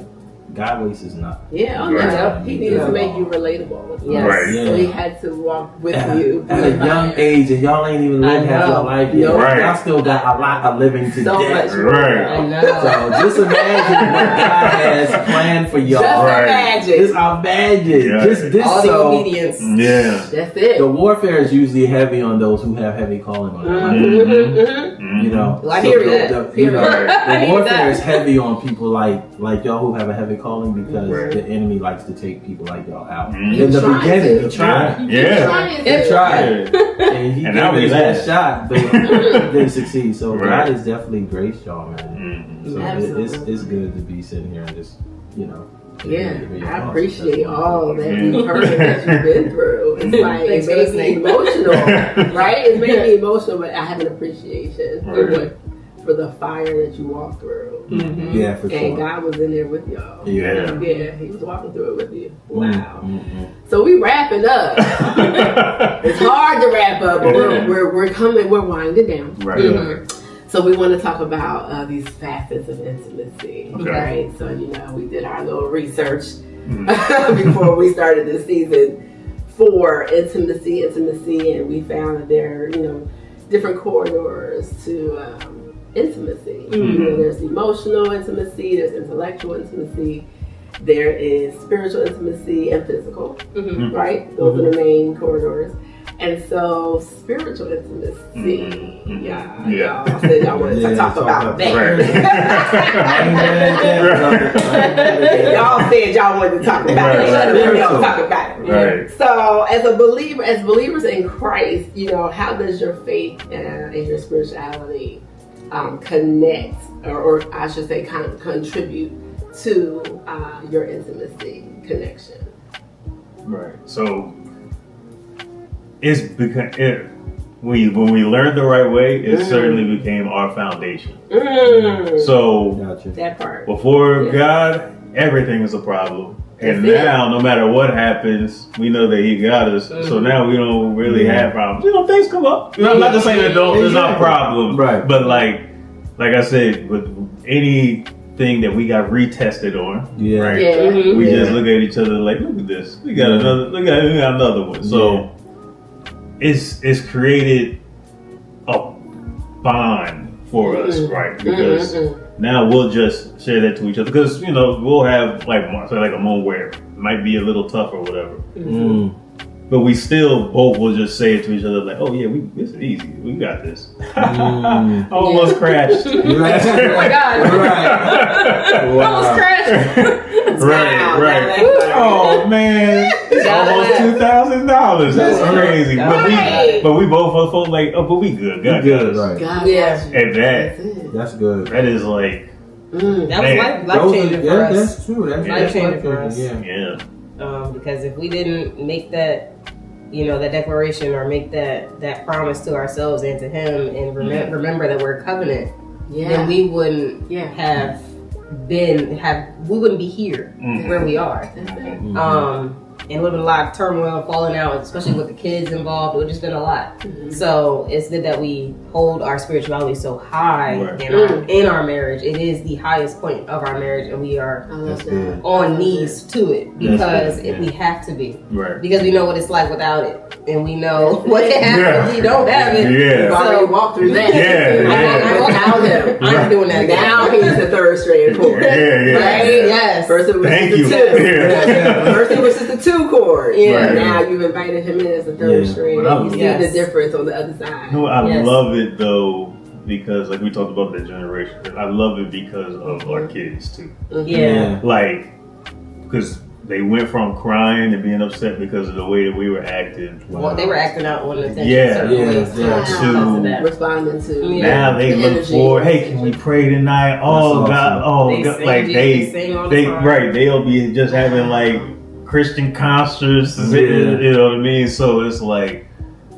God wastes nothing. Yeah, Right. He needed to make you relatable. Yes. Right. So he had to walk with you. At a young age, and y'all ain't even lived half your life yet. Right. Y'all still got a lot of living to So do. much. Right. I know. So just imagine what God has planned for y'all. Just Right. imagine. Just imagine. Yeah. Just this. All the So obedience. Yeah. That's it. the warfare is usually heavy on those who have heavy calling on their life. Mm-hmm. You know, Well, I so hear the- that. the- you know, I the hear warfare that. is heavy on people like y'all who have a heavy calling because Right. the enemy likes to take people like y'all out. Mhm. In the Trying beginning, to. he tried. Yeah. He tried. And he And now gave we it his best laugh. shot, but he didn't succeed. So Right. God has definitely graced y'all, man. Mhm. So Absolutely. it's good to be sitting here and just, you know. Yeah, hear your I thoughts. appreciate That's all that Yeah. you've heard and that you've been through. It's like it Thanks for made me listening. emotional, right? It made me emotional, but I have an appreciation Right. for the fire that you walked through. Yeah, for And sure. God was in there with y'all. Yeah. Yeah, He was walking through it with you. Wow. Mm. So we wrapping up. It's hard to wrap up, but we're winding down. Right. Mhm. So we want to talk about these facets of intimacy, Okay. right? So we did our little research Mhm. before we started this season for intimacy, and we found that there are different corridors to intimacy. There's emotional intimacy, there's intellectual intimacy, there is spiritual intimacy, and physical. Right? Those are the main corridors. And so, spiritual intimacy, Yeah. y'all said y'all wanted to talk about that. Y'all said y'all wanted to talk about it. Y'all talk about it. Right. So, as believers in Christ, how does your faith and your spirituality connect, or I should say, contribute to your intimacy connection? Right. So it's because when we learned the right way, it certainly became our foundation. So Gotcha. That part. before God, everything is a problem. And That's it. now, no matter what happens, we know that He got us. So now we don't really have problems. Things come up. I'm not just saying that there's not problems. Right. But like I said, with anything that we got retested on, Yeah. right? Yeah. We just look at each other like, look at this. We got another. We got another one. So it's created a bond for us, right? Because now we'll just share that to each other. Because we'll have like a moment where it might be a little tough or whatever, but we still both will just say it to each other like, oh yeah, this is easy. We got this. Almost crashed. Oh my God. Almost crashed. Right. Oh man, it's almost $2,000. That's crazy. But we both felt like, oh, but we good. God good, got us. right. God, Yeah. And That's good. that is like, That Man. was life changing for us. That's true. That's Life-changing for us. Yeah. yeah. Because if we didn't make that, that declaration or make that promise to ourselves and to Him, and remember that we're a covenant, then we wouldn't we wouldn't be here where we are. and it would have been a lot of turmoil, falling out, especially with the kids involved. It would have just been a lot. So it's good that we hold our spirituality so high in our marriage. It is the highest point of our marriage, and we are on knees to it because we have to be. Right. Because we know what it's like without it, and we know what can happen if we don't have it. We've already walked through that. I'm doing that. Now he's the third strand chord. Right? Yes. First it was just the two. First it was just the two chord. Now you've invited him in as the third string. And you see the difference on the other side. No, I love it though, because like we talked about the generation. I love it because of our kids too. Like, because they went from crying and being upset because of the way that we were acting. Well, they were acting out on the attention. To responding to. Now they look for, hey, can we pray tonight? Oh God, like they'll be just having like Christian concerts. You know what I mean? So it's like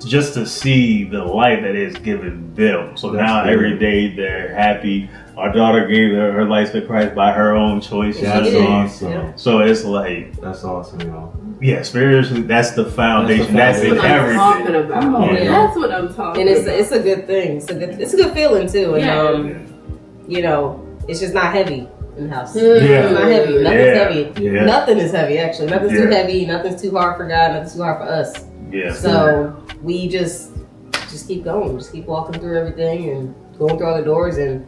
just to see the light that it's given them. So now every day they're happy. Our daughter gave her life to Christ by her own choice. That's awesome. So it's like, that's awesome, y'all. Yeah, spiritually, that's the foundation. That's what everything. I'm talking about. That's what I'm talking about. And it's a good thing. It's a good feeling too. And you know, it's just not heavy in the house. It's not heavy. Nothing's heavy. Nothing is heavy actually. Nothing's too heavy. Nothing's too hard for God. Nothing's too hard for us. So we just keep going. Just keep walking through everything and going through all the doors, and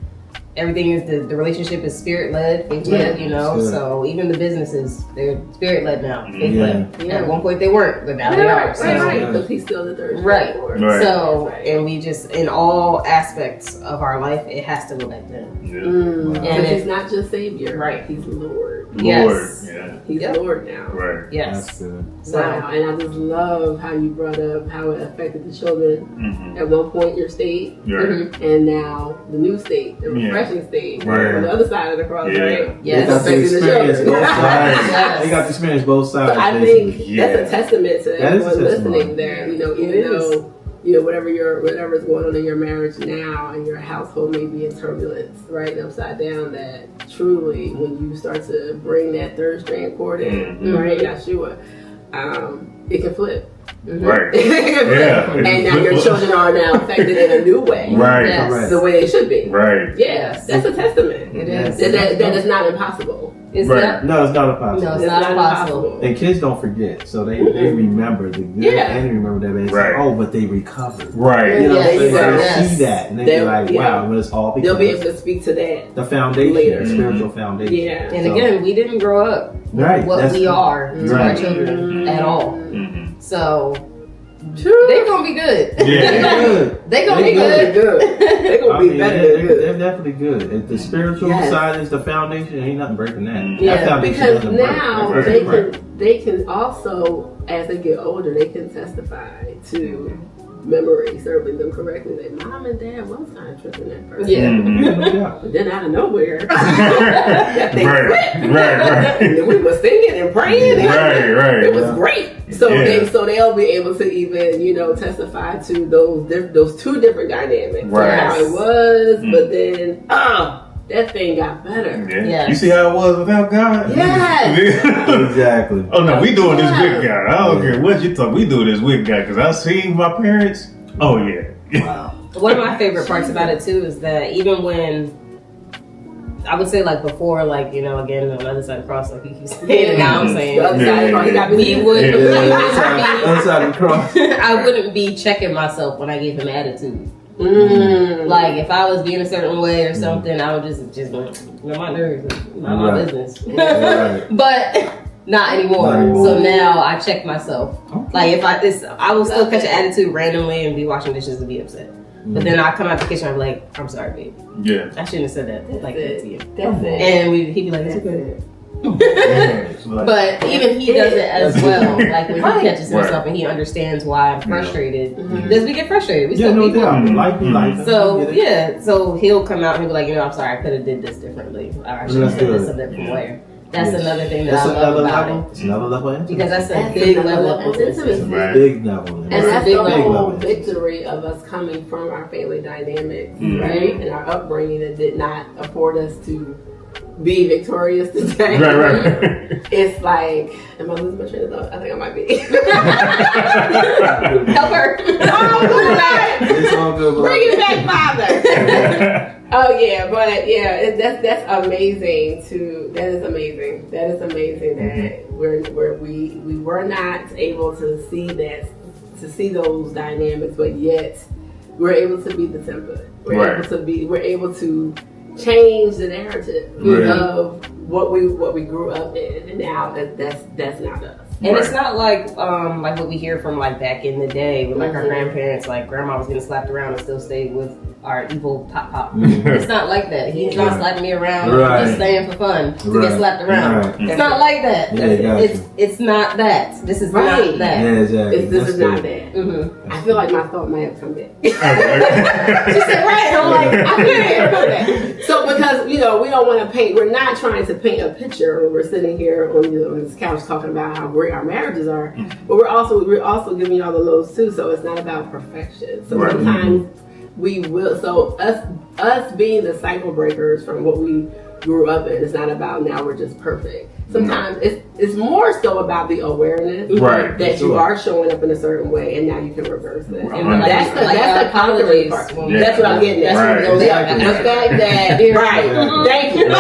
everything is the relationship is spirit led, faith led, you know. So even the businesses, they're spirit led now, faith led. At one point they weren't, but now they are. Because he's still the third. Right. So and we just in all aspects of our life, it has to go back then. And he's not just Savior, right? He's Lord. Yes. He's Lord now. Right. Yes. Wow. And I just love how you brought up how it affected the children. At one point, your state, and now the new state, the refreshing state, on the other side of the cross, right? Yes. They got to experience both sides. They got to experience both sides. So I think that's a testament to everyone listening there. You know, even though whatever's going on in your marriage now and your household may be in turbulence, right, and upside down, that truly when you start to bring that third strand chord in, right, Yeshua, it can flip. Right. And now your children are now affected in a new way. Right. The way they should be. Right. Yes. That's a testament. It is. That is not impossible. It's not. No, it's not impossible. No, it's not impossible. And kids don't forget, so they remember the good and they remember that. They say, but they recovered. Right. You know, they see that and they be like, wow, but it's all because they'll be able to speak to that. The foundation, later. Spiritual foundation. Yeah. And again, we didn't grow up what we are to our children at all. So they're gonna be good. They're gonna be good. They're gonna be better than good. They're definitely good. If the spiritual side is the foundation, ain't nothing breaking that. Yeah, because now they can also, as they get older, they can testify to memory serving them correctly. Like, Mom and Dad was kind of tripping that person. But then out of nowhere, that thing right. And we were singing and praying. And it was great. So they'll be able to even testify to those two different dynamics. Right. How it was, but then that thing got better. Yes. You see how it was without God? Yes. Exactly. Oh no, we doing this with God. I don't care what you talk. We do this with God because I seen my parents. Oh yeah. Wow. One of my favorite parts about it too is that even when I would say like before, like again on the other side of the cross, like you keep saying, and now I'm saying the other side of the cross, other side of the cross. I wouldn't be checking myself when I gave him attitude. Like if I was being a certain way or something, I would just my nerves, not my business. But not anymore. So now I check myself. Like if I will still catch an attitude randomly and be washing dishes and be upset. But then I come out the kitchen and I'm like, I'm sorry, babe. Yeah. I shouldn't have said that like that to you. That's it. And he'd be like, it's okay. But even he does it as well. Like when he catches himself and he understands why I'm frustrated. Because we get frustrated. We still people. Life. So he'll come out and he'll be like, I'm sorry, I could have did this differently. Or I should have said this a different way. That's another thing that I love about it. It's another level of intimacy. Because that's a big level of intimacy. Big level. And that's the whole victory of us coming from our family dynamics, right? And our upbringing that did not afford us to be victorious today. Right. It's like, am I losing my train of thought? I think I might be. Help her. It's all good. Bring it back, Father. Oh yeah, but yeah, that's amazing too. That is amazing. That is amazing that we were not able to see those dynamics, but yet we're able to be the template. We're able to change the narrative of what we grew up in, and now that's not us. And it's not like what we hear from like back in the day when like our grandparents, like grandma was getting slapped around and still stayed with our evil pop. It's not like that. He's not slapping me around, just staying for fun to get slapped around. It's not like that. It's not that. This is not that. Yeah, exactly. This is not that. Mm-hmm. I feel like my thought might have come back. Okay. She said, right. I'm like, I feel like it come back. So because we don't want to paint. We're not trying to paint a picture when we're sitting here on this couch talking about how great our marriages are, but we're also giving y'all the lows too. So it's not about perfection. So sometimes we will. So us being the cycle breakers from what we grew up in, it's not about now we're just perfect. Sometimes it's more so about the awareness that you are showing up in a certain way, and now you can reverse it. And that's the conquering part. That's what I'm getting at. The fact that thank you.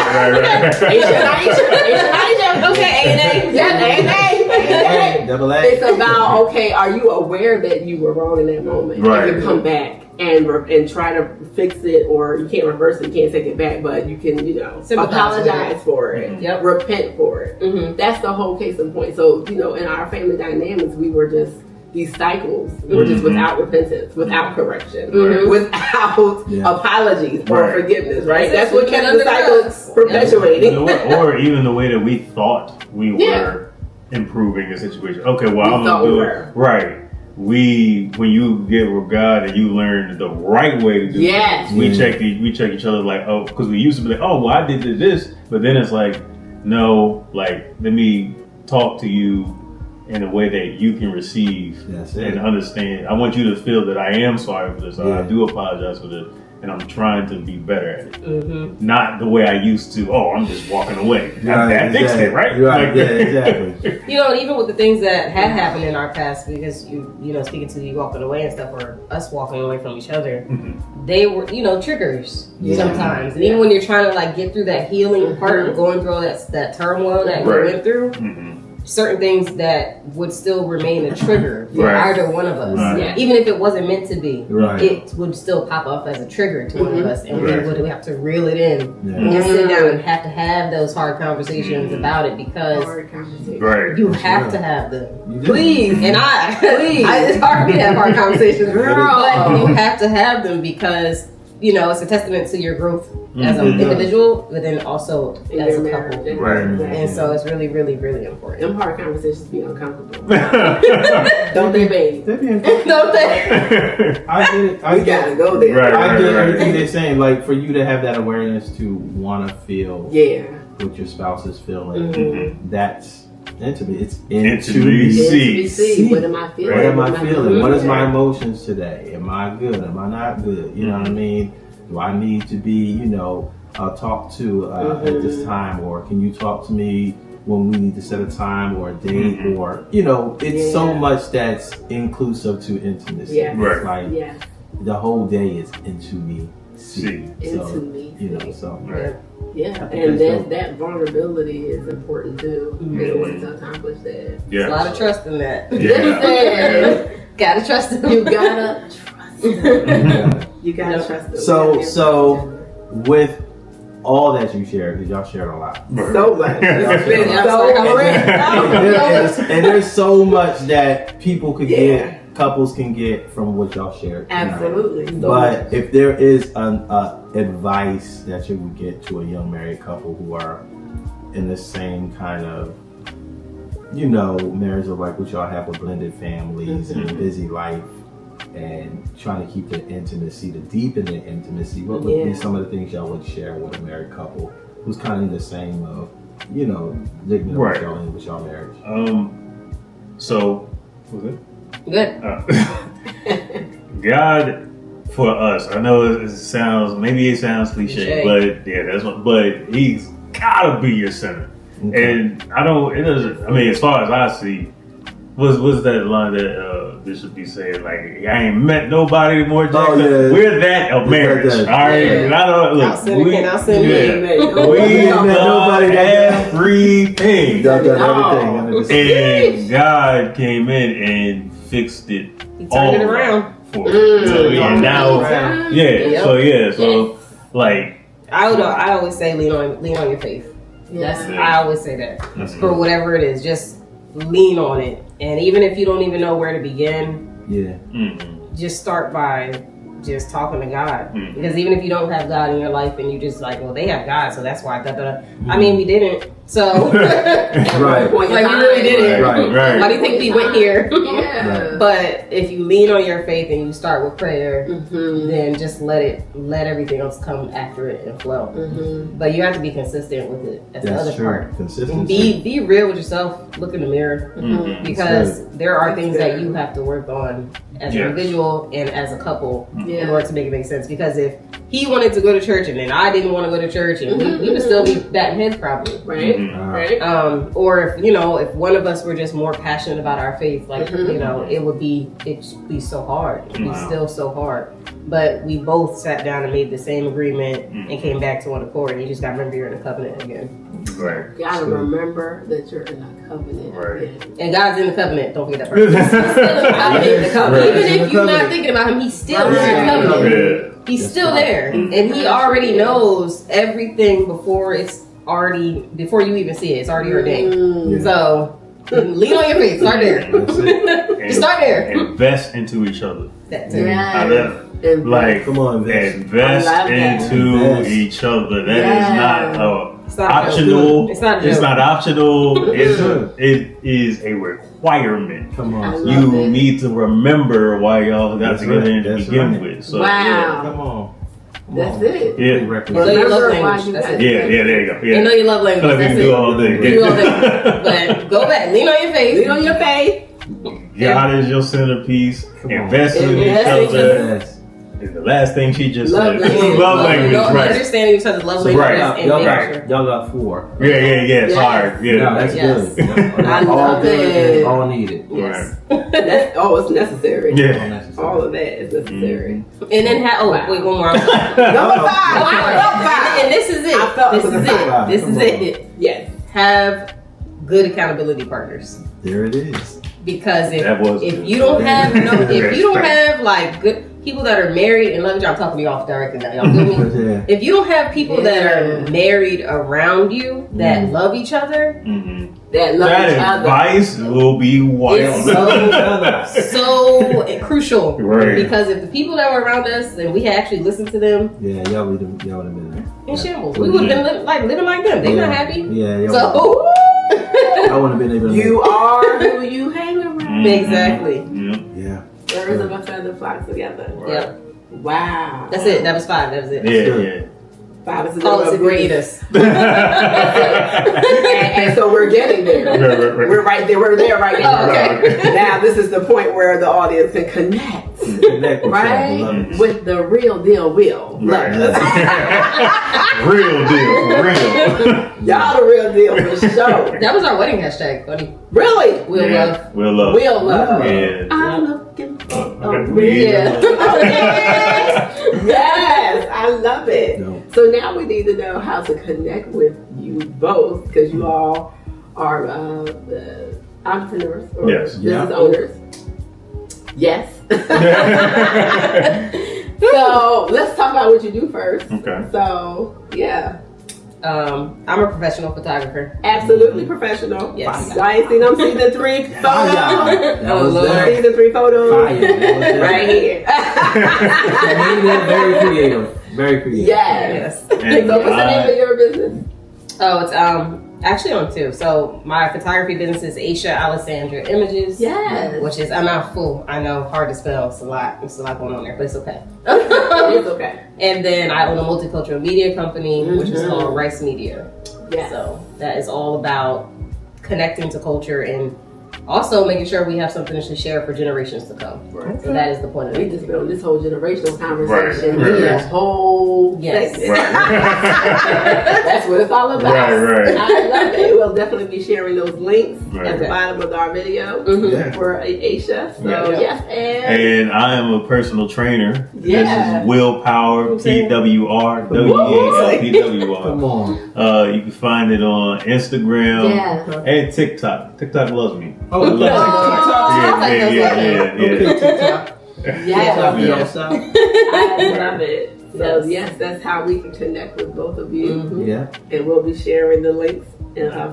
A&A. Double A. It's about, okay, are you aware that you were wrong in that moment? Right. And you come back and try to fix it, or you can't reverse it, you can't take it back, but you can, apologize for it, repent for it. That's the whole case in point. So, in our family dynamics, we were just these cycles. We were just without repentance, without correction, without apologies or forgiveness, right? That's what kept the cycle perpetuating. Or even the way that we thought we were improving the situation. Okay, well, I'm going to do it. Right. When you get with God and you learn the right way to do it, we check each other like, oh, because we used to be like, oh, well, I did this, but then it's like, no, like, let me talk to you in a way that you can receive and understand. I want you to feel that I am sorry for this, or I do apologize for this, and I'm trying to be better at it. Not the way I used to, I'm just walking away. I fixed it, right? Right, exactly. Even with the things that had happened in our past, because speaking to you walking away and stuff, or us walking away from each other, they were, triggers sometimes. And even when you're trying to like get through that healing part of going through all that turmoil that we went through, certain things that would still remain a trigger for either one of us. Even if it wasn't meant to be, it would still pop up as a trigger to one of us, and we would have to reel it in and sit down and have to have those hard conversations about it, because you have to have them. Please. And it's hard for me to have hard conversations, but you have to have them, because it's a testament to your growth as an individual, but then also as a couple. And so it's really, really, really important. Them hard conversations be uncomfortable. Don't they, baby? Don't they? I get it. We gotta go there. I get everything they're saying. Like, for you to have that awareness to want to feel what your spouse is feeling, that's intimate. It's intimacy. What am I feeling? What am I feeling? What is my emotions today? Am I good? Am I not good? You know what I mean? Do I need to be, talked to at this time, or can you talk to me when we need to set a time or a date, or it's so much that's inclusive to intimacy. It's like the whole day is intimacy. And that vulnerability is important too in order to accomplish that. There's a lot of trust in that. Gotta trust them. You gotta trust them. You gotta trust them. So with all that you shared, because y'all shared a lot. So much. And there's so much that people could get, couples can get from what y'all shared tonight. Absolutely. But if there is an advice that you would get to a young married couple who are in the same kind of, marriage of like what y'all have with blended families and a busy life, and trying to keep the intimacy, to deepen the intimacy, what would be some of the things y'all would share with a married couple who's kind of in the same of, digging with y'all marriage? So, was it? Good. God, for us, I know it sounds cliche, but that's what. But He's gotta be your center. Okay. And it doesn't, I mean, as far as I see, what's that line that Bishop be saying, like, I ain't met nobody more Jackson. We're that of marriage. All right. Yeah. And I don't look. We met nobody everything. Y'all done everything. And God came in and fixed it. He turned it around. For and now, so like I always say lean on your faith. I always say that for whatever it is, just lean on it. And even if you don't even know where to begin, just start by just talking to God. Because even if you don't have God in your life and you just like, well, they have God, so that's why. I mean, we didn't. So Right. Like we really didn't. Right. Why do you think we went here? Yeah. But if you lean on your faith and you start with prayer, then just let everything else come after it and flow. But you have to be consistent with it. That's the other part. Consistency. And be real with yourself. Look in the mirror because there are things that you have to work on as an individual and as a couple in order to make it make sense. Because if he wanted to go to church and then I didn't want to go to church, and we would still be batting heads probably, Right. or if one of us were just more passionate about our faith, like it'd be so hard. It'd be still so hard. But we both sat down and made the same agreement and came back to one accord. And you just got to remember you're in a covenant again. Right. You gotta remember that you're in a covenant again. And God's in the covenant. Don't forget that part. He's still in the covenant. Even if you're not thinking about him, he's still in the covenant. He's still there, and he already knows everything before you even see it. It's already ordained. So lean on your faith. Start there. Just start there. Invest into each other. That's it. Like, come on, invest into each other. That is not optional. It's not optional. It is a requirement. Come on. You need to remember why y'all got together to begin with. So, Come on. That's it. Yeah. Know your love language. That's it. Yeah, there you go. Yeah. You know your love language. Like we That's can do all day. But go back. Lean on your faith. Lean on your faith. God is your centerpiece. Invest in each other. And the last thing she just said. Love language, right. Understanding each other's love language. Y'all got 4. Yeah. It's hard. Yeah. No, that's good. I love it. All needed. Yes. Right. It's necessary. Yeah. All of that is necessary. And then wait, one more. Number 5. And this is it. This is it. Yes. Have good accountability partners. There it is. Because if you don't have like good people that are married and love each other, I'm talking to you off directly now. Y'all feel me? If you don't have people that are married around you that love each other, that advice will be wild. It's so crucial. Right. Because if the people that were around us and we had actually listened to them, y'all would have been there. in shambles. We would have been living like them. They're not happy. So I wouldn't have been able to. You are who you hang around. Exactly. Yeah. Birds of a feather flock together. Right. Yep. Wow. That's it. That was 5. That was it. Yeah. 5 is the Call us number if of you need beauty. us. And so we're getting there. We're right there. We're there right now. Okay. Now this is the point where the audience can connect, right? With the real deal, Weal Lovas. Real deal, for real. Y'all the real deal for sure. That was our wedding hashtag, buddy. Really? Weal love. Weal love. Weal love. Yeah. I'm looking for a Real. real. Yes, I love it. No. So now we need to know how to connect with you both, because you all are the entrepreneurs or business owners. Yes. So let's talk about what you do first. Okay. So yeah. I'm a professional photographer. Absolutely professional. Yes. I ain't seen them season 3 photos. That was Lord. that. Season 3 photos. Right here. Very creative. Very creative. Yes. And So what's the name of your business? Oh, it's actually on 2. So my photography business is Asha, Alessandra Images. Yes. Which is a mouthful. I know, hard to spell. It's a lot. There's a lot going on there, but it's okay. It's okay. And then I own a multicultural media company, which is called Rice Media. Yes. So that is all about connecting to culture and Also, making sure we have something to share for generations to come. Right. So that is the point of We it. just been on this whole generational conversation. Right. This whole Yes. segment. That's what it's all about. Right. I love it. We'll definitely be sharing those links Right. at the bottom of our video Yeah. for Asha. So Yeah. yes, And I am a personal trainer. Yeah. This is WealPWR, PWR, WealPWR. Come on. You can find it on Instagram Yeah. and TikTok. TikTok loves me. Oh, It loves me. Yeah. Okay, TikTok. Yeah. Yes. I love it. So Yes. yes, that's how we can connect with both of you. Yeah. And we'll be sharing the links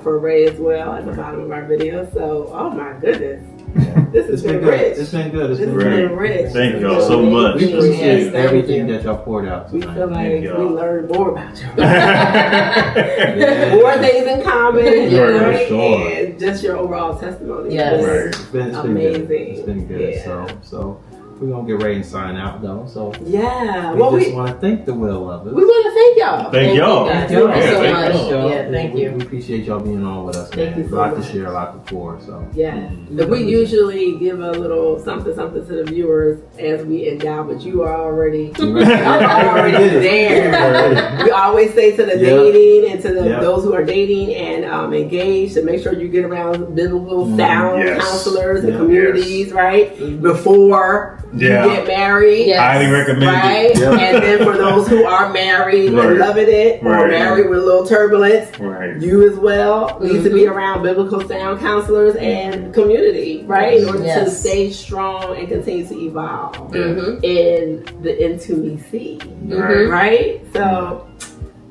for Ray as well at the bottom of our video. So, oh my goodness. Yeah. This has It's been been good. rich. It's been good. It's This been has great. been rich. Thank y'all so much. We appreciate Yes, thank everything you. that y'all poured out We tonight. feel like Thank we y'all. learned more about you. Yeah. More things in common, Right, right? sure. And just your overall testimony. Yes. Right. It's been Amazing. good. It's been good. Yeah. So we're gonna get ready and sign out though. So Yeah. we Well, just we want to thank the Weal Lovas. want to thank y'all. Thank y'all. guys. Thank Thank you so Yeah, much. thank y'all. Yeah, thank you. We appreciate y'all being on with us, Thank man. you so A lot much. to share, a lot to pour. So Yeah. But we usually give a little something to the viewers as we endow, but you are already already there. We always say to the Yeah. dating and to the, Yeah. those who are dating and engaged to make sure you get around biblical sound Yes. counselors and Yeah. communities, right? Before Yeah. you get married. Yes. Highly recommend Right? it. Yeah. And then for those who are married Right. and loving it, or Right. married with a little turbulence, Right. you as well need to be around biblical sound counselors and community, right? In order to Yes. stay strong and continue to evolve Mhm. in the intimacy, Right. right? So,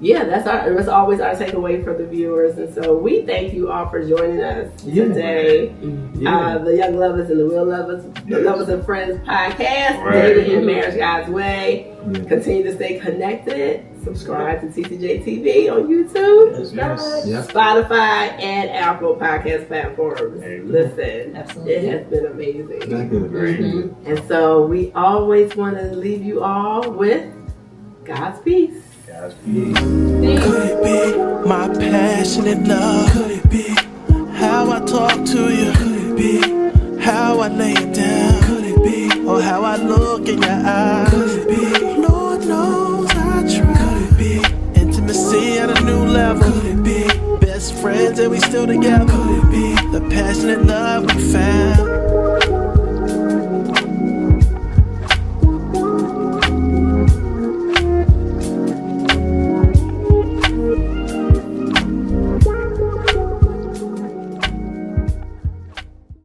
yeah, that's always our takeaway for the viewers. And so we thank you all for joining us Yeah. today. yeah. The Young Lovers and the Weal Lovas, the Yes. Lovers and Friends podcast, Right. Dating and Marriage God's Way. Yeah. Continue to stay connected. Subscribe to TCJ TV on YouTube, Yes. Yeah. Spotify, and Apple podcast platforms. Amen. Listen, Absolutely. it has been It's amazing. been good. Great. It's been good. And so we always want to leave you all with God's peace. Guys, Could it be my passionate love? Could it be how I talk to you? Could it be how I lay it down? Could it be or how I look in your eyes? Could it be Lord knows I try? Could it be intimacy at a new level? Could it be best friends and we still together? Could it be the passionate love we found?